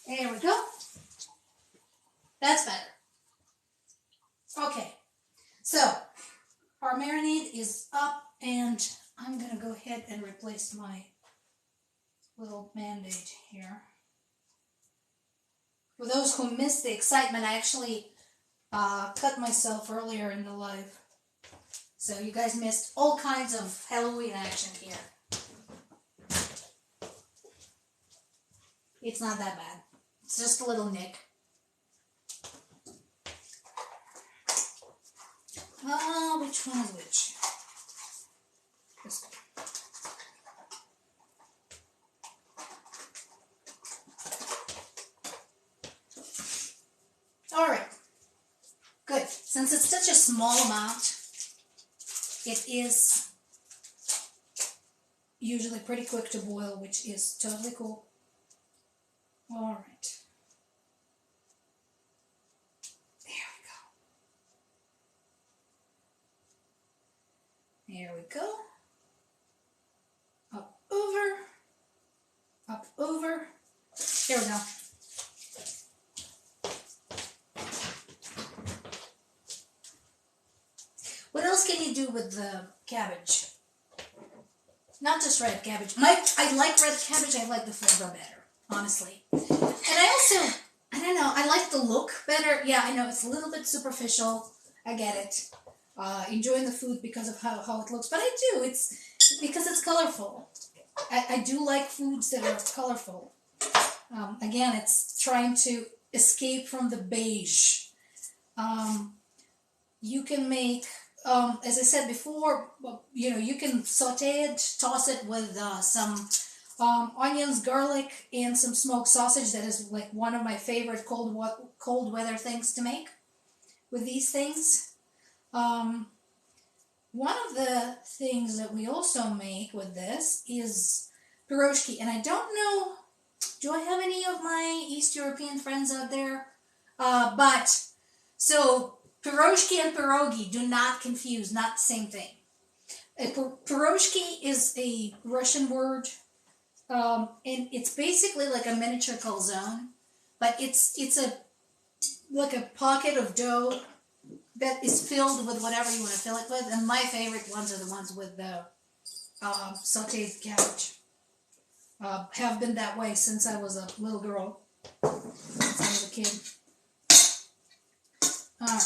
There we go. That's better. Okay. So, our marinade is up, and I'm going to go ahead and replace my little Band-Aid here. For those who missed the excitement, I actually cut myself earlier in the live. So you guys missed all kinds of Halloween action here. It's not that bad. It's just a little nick. Which one is which? This one. All right. Good. Since it's such a small amount, it is usually pretty quick to boil, which is totally cool. All right. There we go. Up, over. Up, over. There we go. What else can you do with the cabbage? Not just red cabbage. I like red cabbage. I like the flavor better, honestly. And I don't know, I like the look better. Yeah, I know it's a little bit superficial. I get it. Enjoying the food because of how it looks. But I do. It's because it's colorful. I do like foods that are colorful. Again, it's trying to escape from the beige. You can make, as I said before, you can saute it, toss it with some onions, garlic, and some smoked sausage. That is like one of my favorite cold weather things to make with these things. One of the things that we also make with this is Piroshky, and I don't know, do I have any of my East European friends out there? So Piroshky and Pierogi, do not confuse, not the same thing. Piroshky is a Russian word, and it's basically like a miniature calzone, but it's like a pocket of dough that is filled with whatever you want to fill it with, and my favorite ones are the ones with the sauteed cabbage. Have been that way since I was a little girl, since I was a kid. Alright.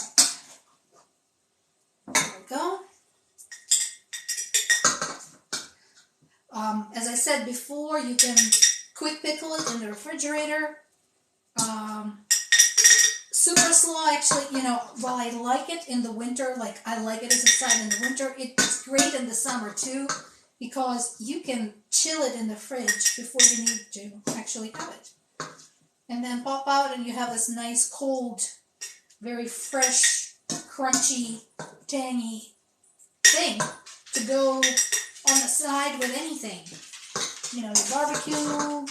There we go. As I said before, you can quick pickle it in the refrigerator. Super-slaw, actually, while I like it in the winter, like I like it as a side in the winter, it's great in the summer too, because you can chill it in the fridge before you need to actually have it. And then pop out and you have this nice cold, very fresh, crunchy, tangy thing to go on the side with anything. Your barbecue,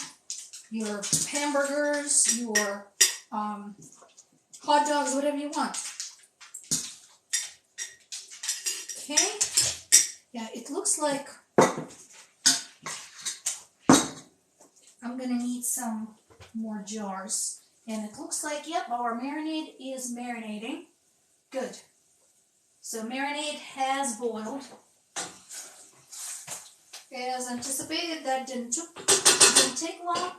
your hamburgers, your hot dogs, whatever you want. Okay. Yeah, it looks like I'm gonna need some more jars. And it looks like, yep, our marinade is marinating. Good. So marinade has boiled. As anticipated, that didn't take long.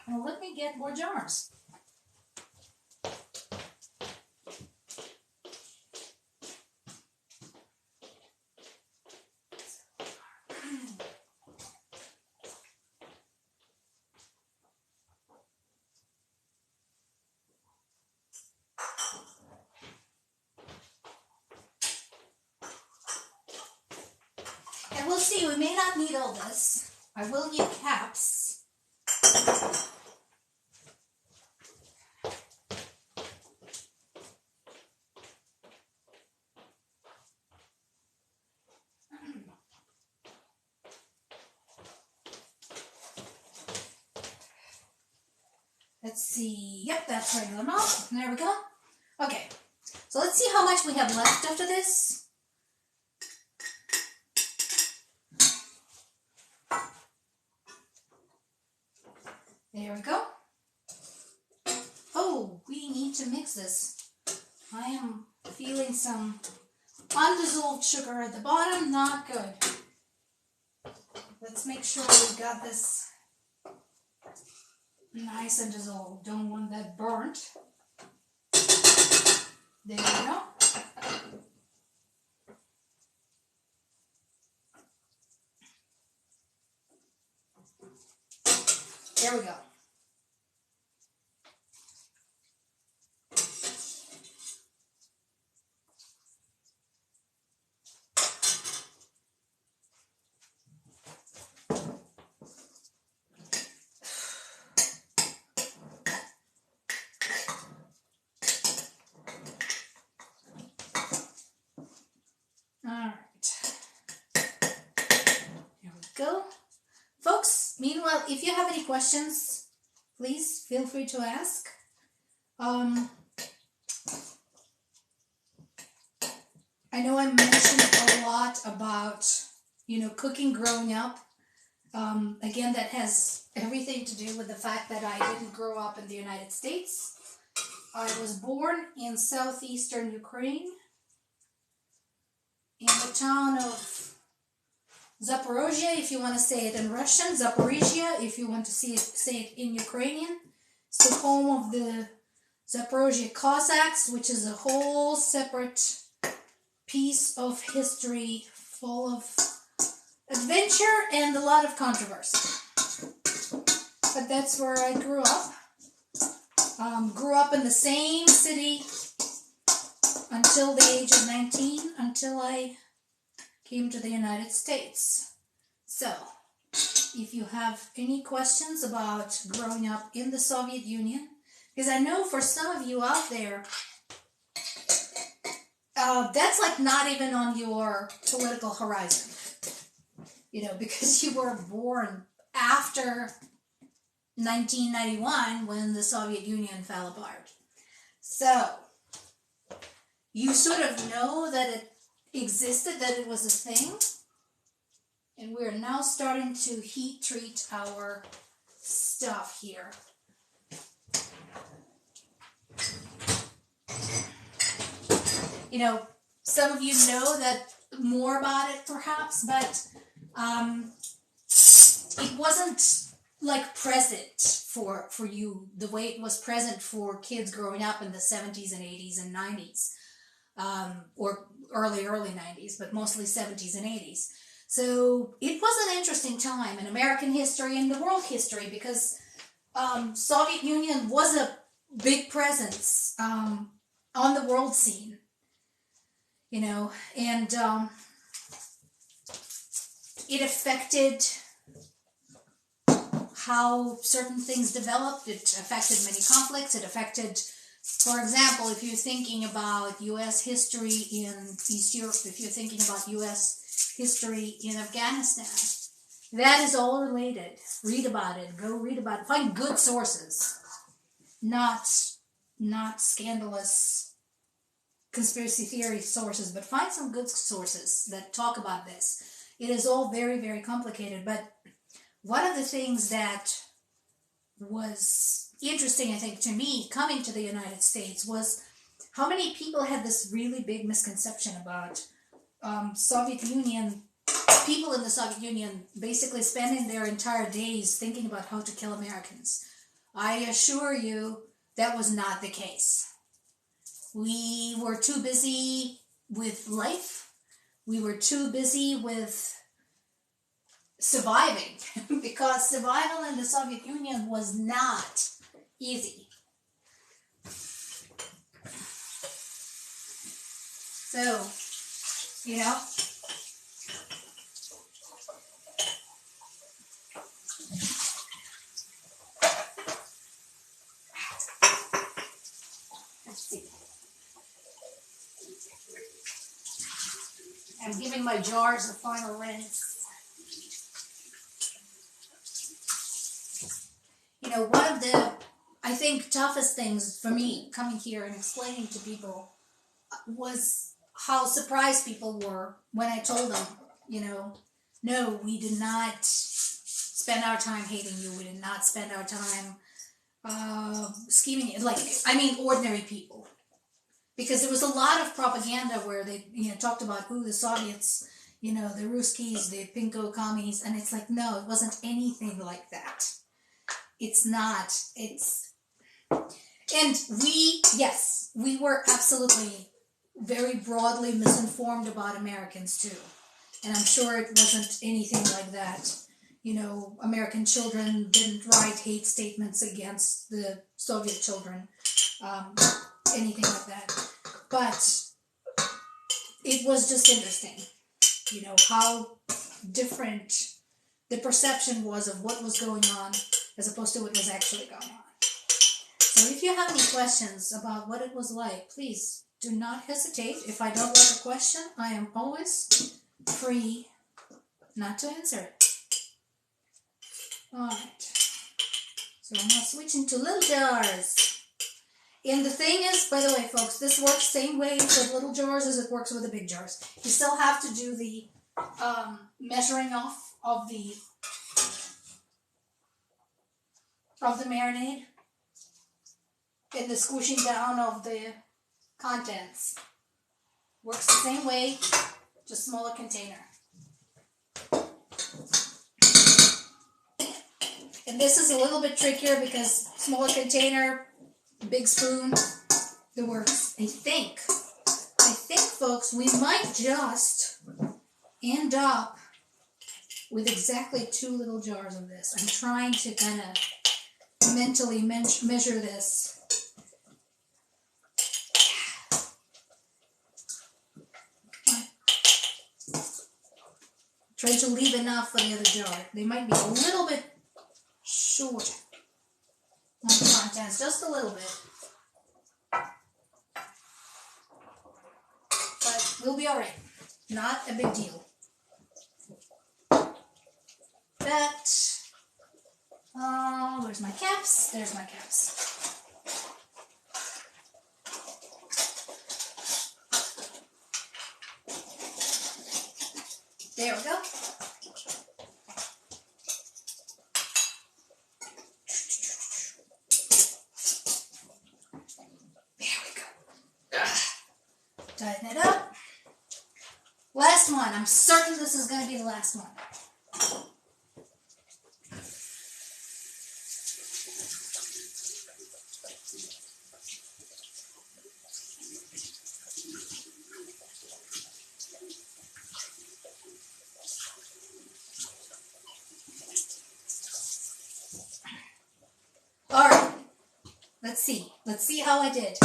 Now let me get more jars. And we'll see, we may not need all this. I will need caps. Let's see, yep, that's regular amount. There we go. Okay, so let's see how much we have left after this. There we go. Oh, we need to mix this. I am feeling some undissolved sugar at the bottom, not good. Let's make sure we got this nice and dissolved. Don't want that burnt. There we go. There we go. Go. Folks, meanwhile, if you have any questions, please feel free to ask. I know I mentioned a lot about, cooking growing up. Again, that has everything to do with the fact that I didn't grow up in the United States. I was born in southeastern Ukraine, in the town of Zaporozhye, if you want to say it in Russian, Zaporizhia, if you want to say it in Ukrainian. It's the home of the Zaporozhye Cossacks, which is a whole separate piece of history full of adventure and a lot of controversy. But that's where I grew up. Grew up in the same city until the age of 19, until I came to the United States. So, if you have any questions about growing up in the Soviet Union, because I know for some of you out there, that's like not even on your political horizon, because you were born after 1991 when the Soviet Union fell apart. So, you sort of know that it existed, that it was a thing, and we're now starting to heat treat our stuff here. Some of you know that more about it perhaps, but it wasn't like present for you the way it was present for kids growing up in the 70s and 80s and 90s, or early 90s, but mostly 70s and 80s. So it was an interesting time in American history and the world history, because Soviet Union was a big presence on the world scene, and it affected how certain things developed. It affected many conflicts. It affected, for example, if you're thinking about U.S. history in East Europe, if you're thinking about U.S. history in Afghanistan, That is all related. Read about it. Go read about it. Find good sources, not scandalous conspiracy theory sources, but find some good sources that talk about this. It is all very, very complicated, but one of the things that was interesting, I think, to me, coming to the United States was how many people had this really big misconception about Soviet Union, people in the Soviet Union basically spending their entire days thinking about how to kill Americans. I assure you that was not the case. We were too busy with life. We were too busy with surviving because survival in the Soviet Union was not easy. So, you know, let's see. I'm giving my jars a final rinse. You know, one of the, I think, toughest things for me coming here and explaining to people was how surprised people were when I told them, you know, no, we did not spend our time hating you. We did not spend our time scheming, like, I mean, ordinary people. Because there was a lot of propaganda where they, you know, talked about who the Soviets, you know, the Ruskies, the Pinko commies, and it's like, no, it wasn't anything like that. It's not. It's, and we, yes, we were absolutely very broadly misinformed about Americans too. And I'm sure it wasn't anything like that. You know, American children didn't write hate statements against the Soviet children, anything like that. But it was just interesting, you know, how different the perception was of what was going on as opposed to what was actually going on. So if you have any questions about what it was like, please do not hesitate. If I don't like a question, I am always free not to answer it. Alright. So I'm now switching to little jars. And the thing is, by the way, folks, this works same way with little jars as it works with the big jars. You still have to do the measuring off of the marinade and the squishing down of the contents. Works the same way, just smaller container. And this is a little bit trickier because smaller container, big spoon, that works. I think, folks, we might just end up with exactly 2 little jars of this. I'm trying to kind of mentally measure this. Try to leave enough for the other jar. They might be a little bit short on the contents, just a little bit. But we'll be alright. Not a big deal. But, where's my caps? There's my caps. There we go. Tighten it up. Last one. I'm certain this is going to be the last one. All right. Let's see. Let's see how I did.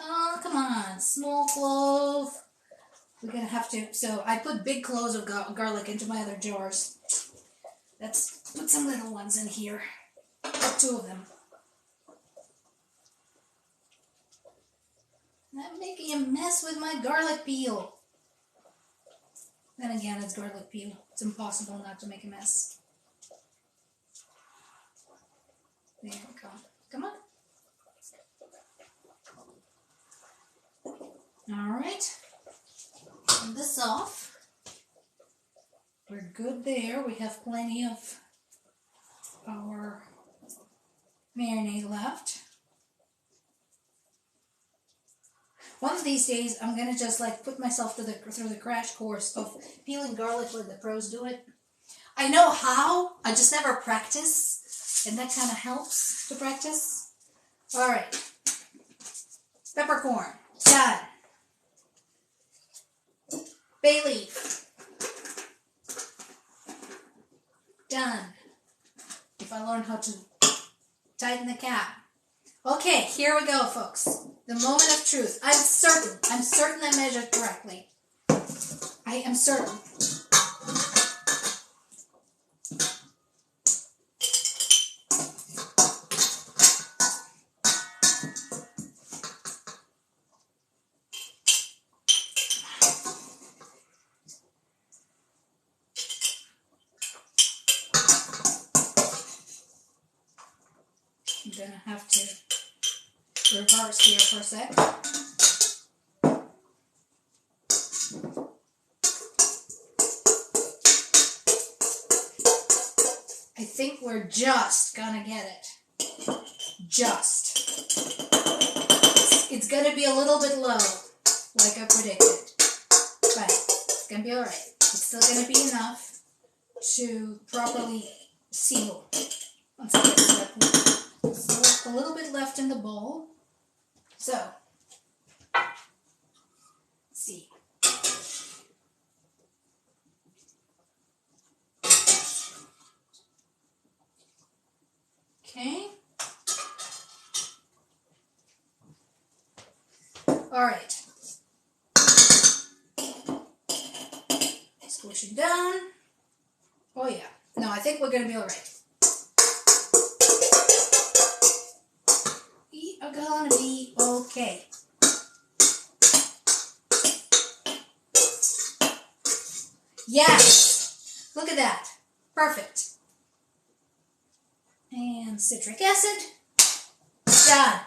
Oh, come on. Small clove. We're going to have to... So I put big cloves of garlic into my other jars. Let's put some little ones in here. Put 2 of them. I'm making a mess with my garlic peel. Then again, it's garlic peel. It's impossible not to make a mess. There we go. Come on. Alright. Turn this off. We're good there. We have plenty of our marinade left. One of these days, I'm gonna just like put myself through the crash course of peeling garlic like the pros do it. I know how, I just never practice, and that kind of helps to practice. All right, peppercorn, done. Bay leaf, done. If I learn how to tighten the cap. Okay, here we go, folks. The moment of truth. I'm certain I measured correctly. I am certain. I'm gonna have to reverse here for a sec. I think we're just gonna get it. Just. It's gonna be a little bit low, like I predicted. But it's gonna be alright. It's still gonna be enough to properly seal once I get to that point. So a little bit left in the bowl. So, let's see. Okay. All right. Squish it down. Oh yeah. No, I think we're gonna be all right. We are gonna be okay. Yes! Look at that. Perfect. And citric acid. Done.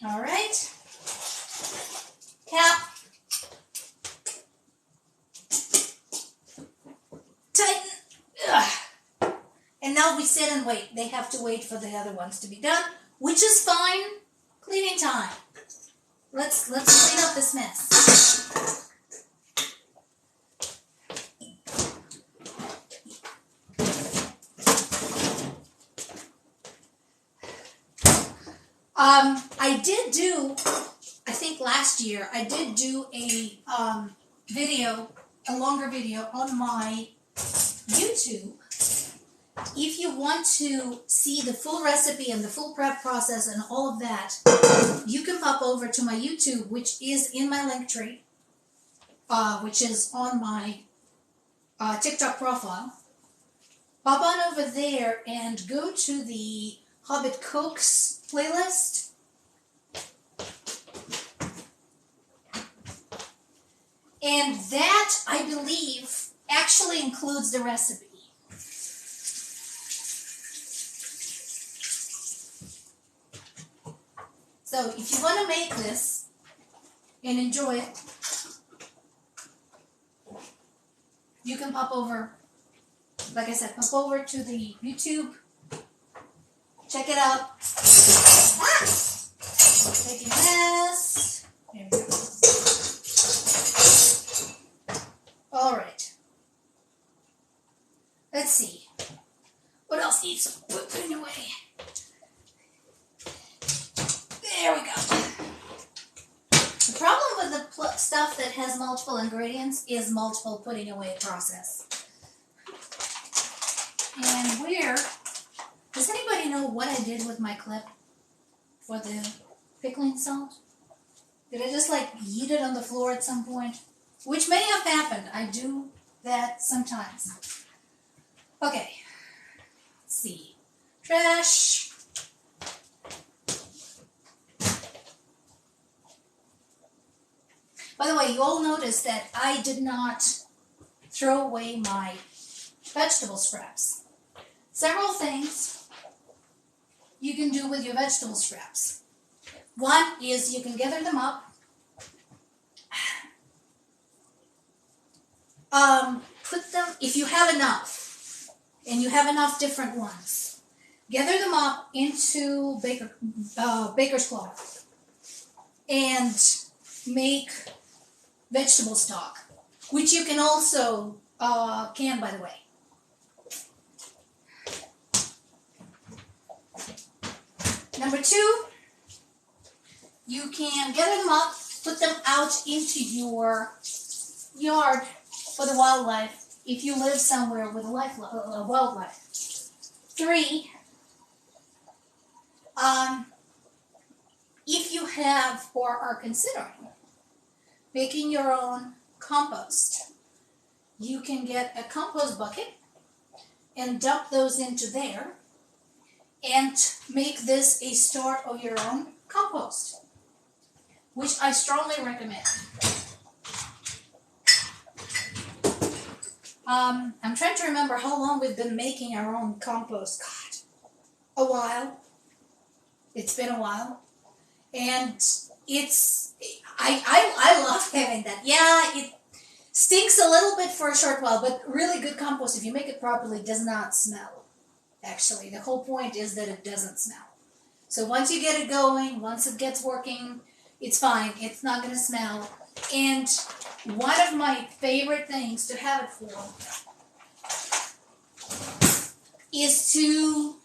All right. Cap. Tighten. Ugh. And now we sit and wait. They have to wait for the other ones to be done, which is fine. Cleaning time. Let's clean up this mess. I did do, I think last year, I did do a video, a longer video on my YouTube. If you want to see the full recipe and the full prep process and all of that, you can pop over to my YouTube, which is in my link tree, which is on my TikTok profile. Pop on over there and go to the Hobbit Cooks playlist. And that, I believe, actually includes the recipe. So if you want to make this and enjoy it, you can pop over, like I said, pop over to the YouTube, check it out. Ah! Taking this. There we go. All right. Let's see. What else needs putting away? There we go. The problem with the stuff that has multiple ingredients is multiple putting away process. And where, does anybody know what I did with my clip for the pickling salt? Did I just like yeet it on the floor at some point? Which may have happened. I do that sometimes. Okay. Let's see. Trash. By the way, you all noticed that I did not throw away my vegetable scraps. Several things you can do with your vegetable scraps. One is you can gather them up, put them, if you have enough, and you have enough different ones, gather them up into baker's cloth and make vegetable stock, which you can also can, by the way. Number two, you can gather them up, put them out into your yard for the wildlife if you live somewhere with wildlife. Three, if you have or are considering making your own compost, you can get a compost bucket and dump those into there and make this a start of your own compost, which I strongly recommend. I'm trying to remember how long we've been making our own compost. God, a while. It's been a while. And I love having that. Yeah, it stinks a little bit for a short while, but really good compost, if you make it properly, does not smell. Actually, the whole point is that it doesn't smell. So once you get it going, once it gets working, it's fine. It's not going to smell. And one of my favorite things to have it for is to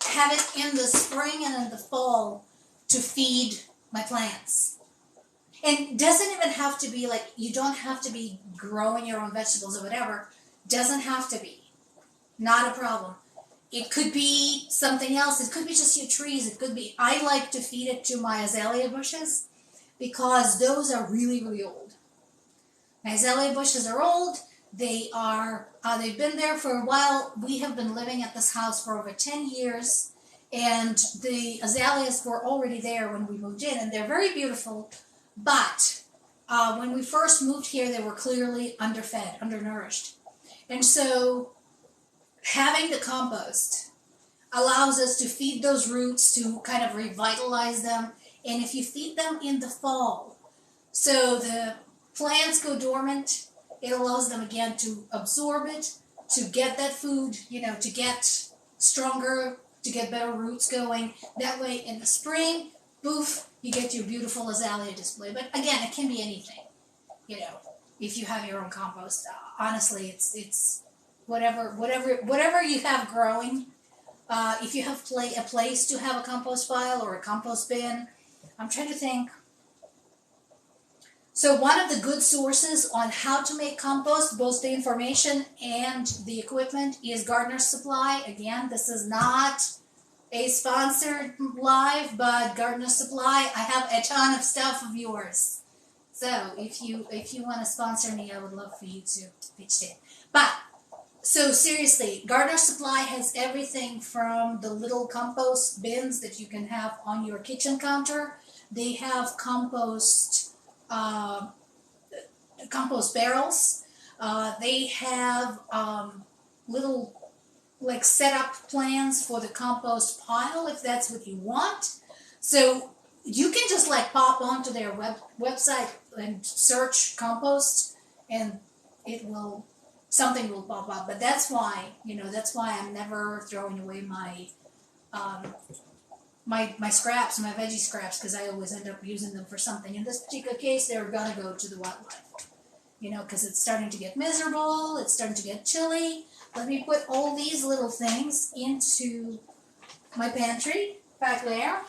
have it in the spring and in the fall to feed my plants. And it doesn't even have to be like, you don't have to be growing your own vegetables or whatever. Doesn't have to be. Not a problem. It could be something else. It could be just your trees. It could be, I like to feed it to my azalea bushes because those are really, really old. My azalea bushes are old. They are, they've been there for a while. We have been living at this house for over 10 years. And the azaleas were already there when we moved in. And they're very beautiful. But when we first moved here, they were clearly underfed, undernourished. And so having the compost allows us to feed those roots, to kind of revitalize them. And if you feed them in the fall, so the plants go dormant, it allows them again to absorb it, to get that food, to get stronger, to get better roots going. That way in the spring, poof, you get your beautiful azalea display. But again, it can be anything, if you have your own compost. Honestly, it's whatever you have growing. If you have a place to have a compost pile or a compost bin, I'm trying to think. So one of the good sources on how to make compost, both the information and the equipment, is Gardener's Supply. Again, this is not a sponsored live, but Gardener's Supply, I have a ton of stuff of yours. So if you want to sponsor me, I would love for you to pitch in. But so seriously, Gardener's Supply has everything from the little compost bins that you can have on your kitchen counter. They have compost barrels. They have little setup plans for the compost pile if that's what you want. So you can just pop onto their website and search compost, and something will pop up. But that's why I'm never throwing away my scraps, my veggie scraps, because I always end up using them for something. In this particular case, they're gonna go to the wildlife, because it's starting to get miserable, it's starting to get chilly. Let me put all these little things into my pantry back there.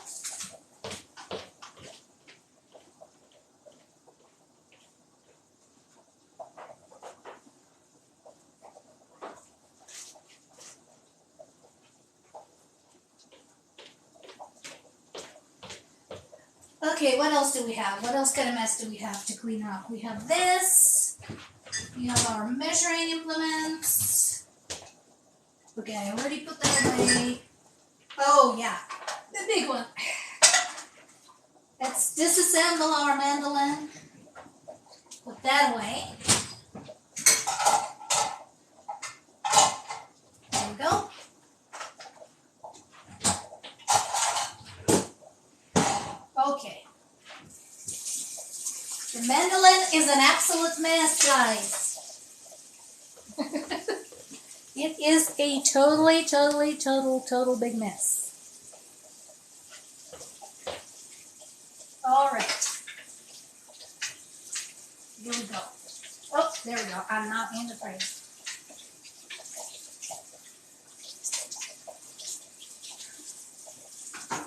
Okay, what else do we have? What else kind of mess do we have to clean up? We have this. We have our measuring implements. Okay, I already put that away. Oh, yeah. The big one. Let's disassemble our mandolin. Put that away. There we go. Okay. The mandolin is an absolute mess, guys. It is a total big mess. All right. Here we go. Oh, there we go. I'm not in the frame.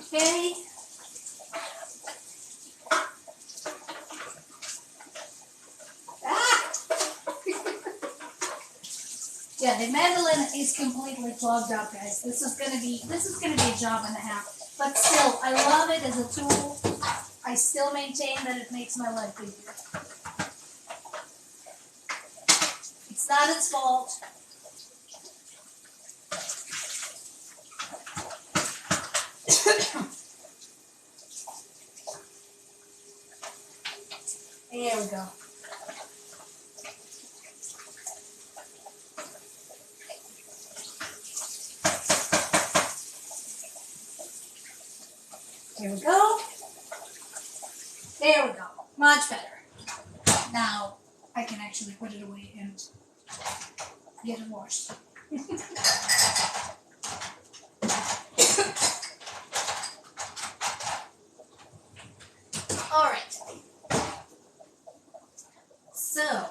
Okay. Yeah, the mandolin is completely clogged up, guys. This is gonna be a job and a half. But still, I love it as a tool. I still maintain that it makes my life easier. It's not its fault. There we go. Here we go. There we go. Much better. Now I can actually put it away and get it washed. All right. So,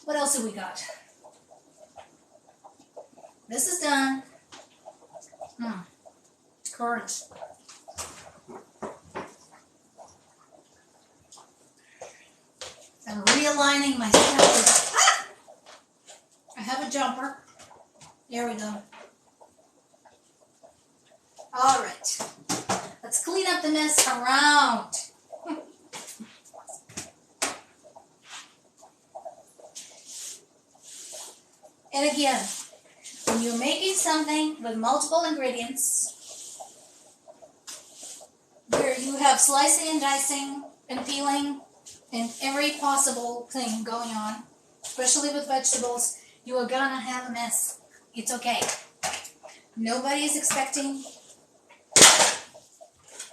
what else have we got? This is done. Current. I'm realigning my stuff. Ah! I have a jumper. There we go. All right. Let's clean up the mess around. And again, when you're making something with multiple ingredients, where you have slicing and dicing and peeling and every possible thing going on, especially with vegetables, you are gonna have a mess. It's okay. Nobody is expecting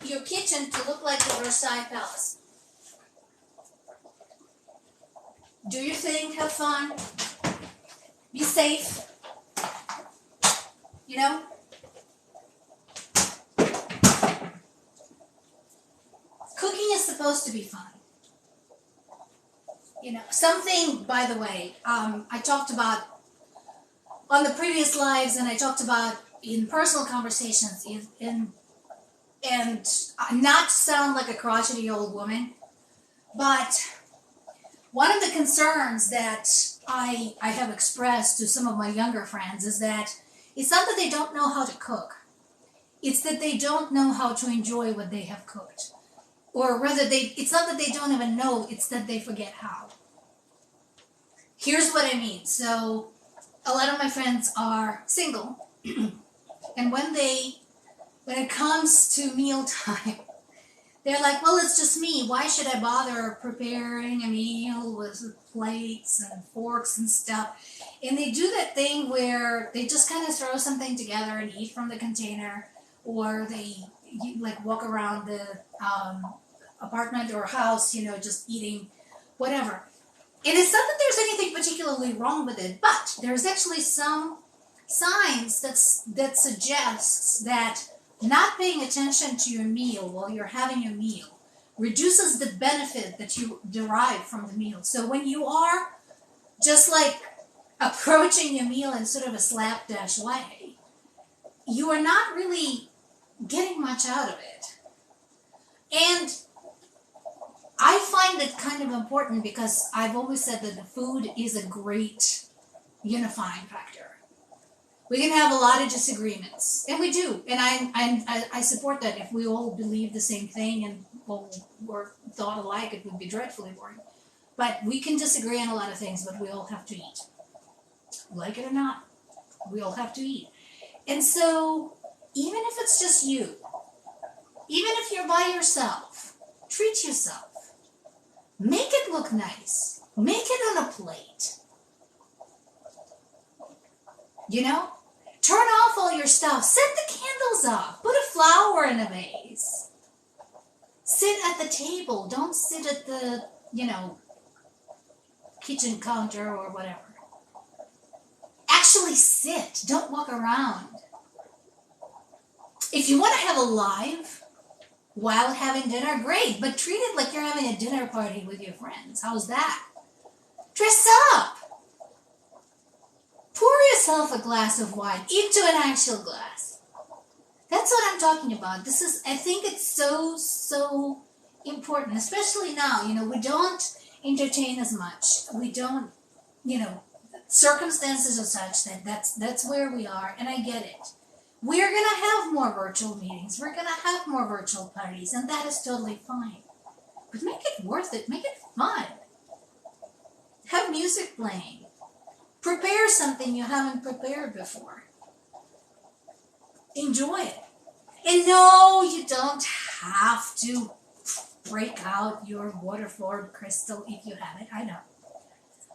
your kitchen to look like the Versailles Palace. Do your thing, have fun, be safe, you know? Cooking is supposed to be fun. You know, something, by the way, I talked about on the previous lives, and I talked about in personal conversations, and not to sound like a crotchety old woman, but one of the concerns that I have expressed to some of my younger friends is that it's not that they don't know how to cook. It's that they don't know how to enjoy what they have cooked. Or rather, it's not that they don't even know, it's that they forget how. Here's what I mean. So, a lot of my friends are single, and when it comes to mealtime, they're like, well, it's just me. Why should I bother preparing a meal with plates and forks and stuff? And they do that thing where they just kind of throw something together and eat from the container, or they like walk around the apartment or house, you know, just eating whatever. And it's not that there's anything particularly wrong with it, but there's actually some signs that suggests that not paying attention to your meal while you're having your meal reduces the benefit that you derive from the meal. So when you are just like approaching your meal in sort of a slapdash way, you are not really getting much out of it. And I find it kind of important because I've always said that the food is a great unifying factor. We can have a lot of disagreements, and we do, and I support that. If we all believe the same thing and all were thought alike, it would be dreadfully boring. But we can disagree on a lot of things, but we all have to eat. Like it or not, we all have to eat. And so, even if it's just you, even if you're by yourself, treat yourself. Make it look nice. Make it on a plate. You know? Turn off all your stuff. Set the candles up. Put a flower in a vase. Sit at the table. Don't sit at the, kitchen counter or whatever. Actually sit. Don't walk around. If you want to have a live while having dinner, great. But treat it like you're having a dinner party with your friends. How's that? Dress up. Pour yourself a glass of wine into an actual glass. That's what I'm talking about. I think it's so important, especially now. We don't entertain as much. We don't, circumstances are such that that's where we are, and I get it. We're going to have more virtual meetings. We're going to have more virtual parties, and that is totally fine. But make it worth it. Make it fun. Have music playing. Prepare something you haven't prepared before. Enjoy it. And no, you don't have to break out your waterford crystal if you have it. I know.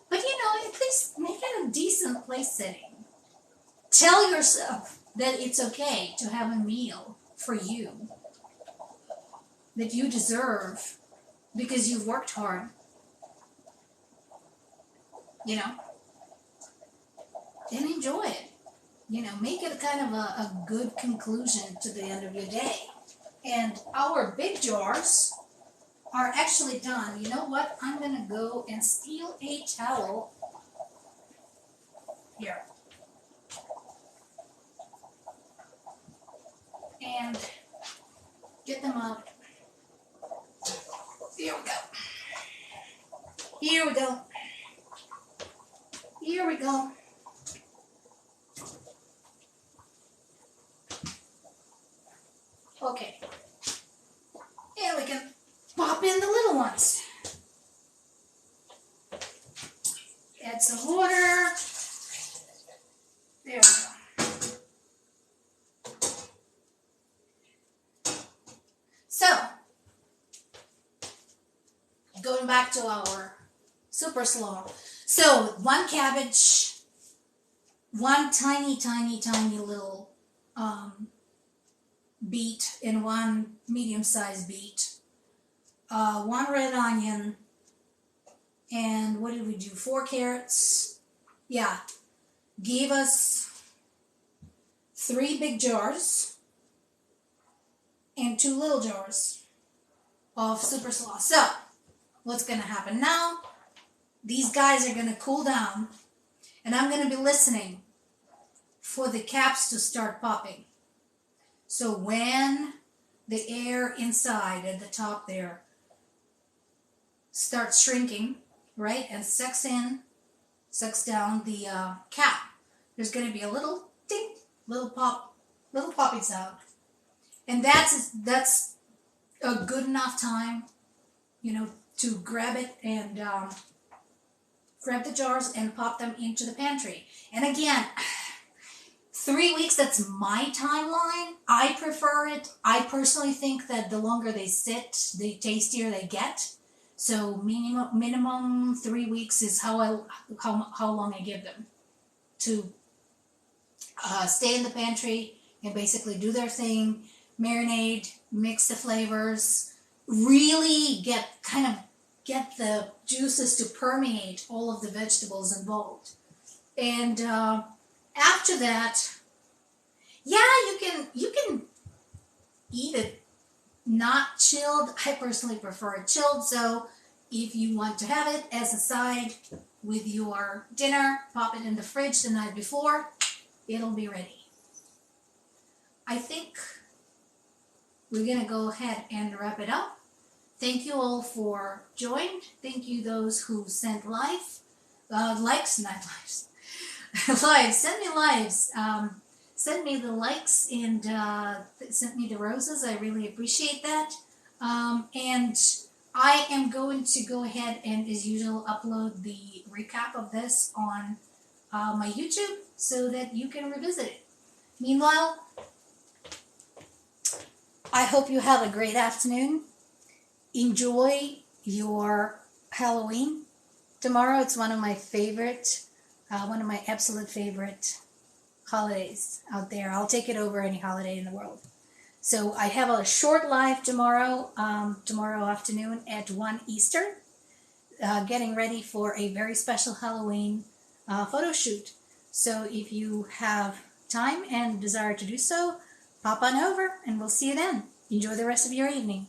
But at least make it a decent place setting. Tell yourself that it's okay to have a meal for you that you deserve because you've worked hard. And enjoy it. Make it kind of a good conclusion to the end of your day. And our big jars are actually done. You know what? I'm going to go and steal a towel. Here. And get them out. Here we go. Here we go. Here we go. Okay. And we can pop in the little ones. Add some water. There we go. So, going back to our super-slaw. So, one cabbage, one tiny little beet, and one medium-sized beet, one red onion, and what did we do? 4 carrots. Yeah, gave us 3 big jars and 2 little jars of super-slaw. So, what's going to happen now? These guys are going to cool down, and I'm going to be listening for the caps to start popping. So when the air inside at the top there starts shrinking, right, and sucks down the cap, there's going to be a little ding, little popping sound. And that's a good enough time, to grab it and grab the jars and pop them into the pantry. And again, 3 weeks, that's my timeline. I prefer it. I personally think that the longer they sit, the tastier they get. So minimum 3 weeks is how long I give them to stay in the pantry and basically do their thing, marinate, mix the flavors, really get the juices to permeate all of the vegetables involved. And after that, yeah, you can eat it not chilled. I personally prefer it chilled, so if you want to have it as a side with your dinner, pop it in the fridge the night before, it'll be ready. I think we're gonna go ahead and wrap it up. Thank you all for joining. Thank you those who sent likes, not lives. Lives, send me lives. Send me the likes and send me the roses. I really appreciate that. And I am going to go ahead and, as usual, upload the recap of this on my YouTube so that you can revisit it. Meanwhile, I hope you have a great afternoon. Enjoy your Halloween tomorrow. It's one of my absolute favorite holidays out there. I'll take it over any holiday in the world. So I have a short live tomorrow afternoon at 1 Eastern, getting ready for a very special Halloween photo shoot. So if you have time and desire to do so, pop on over and we'll see you then. Enjoy the rest of your evening.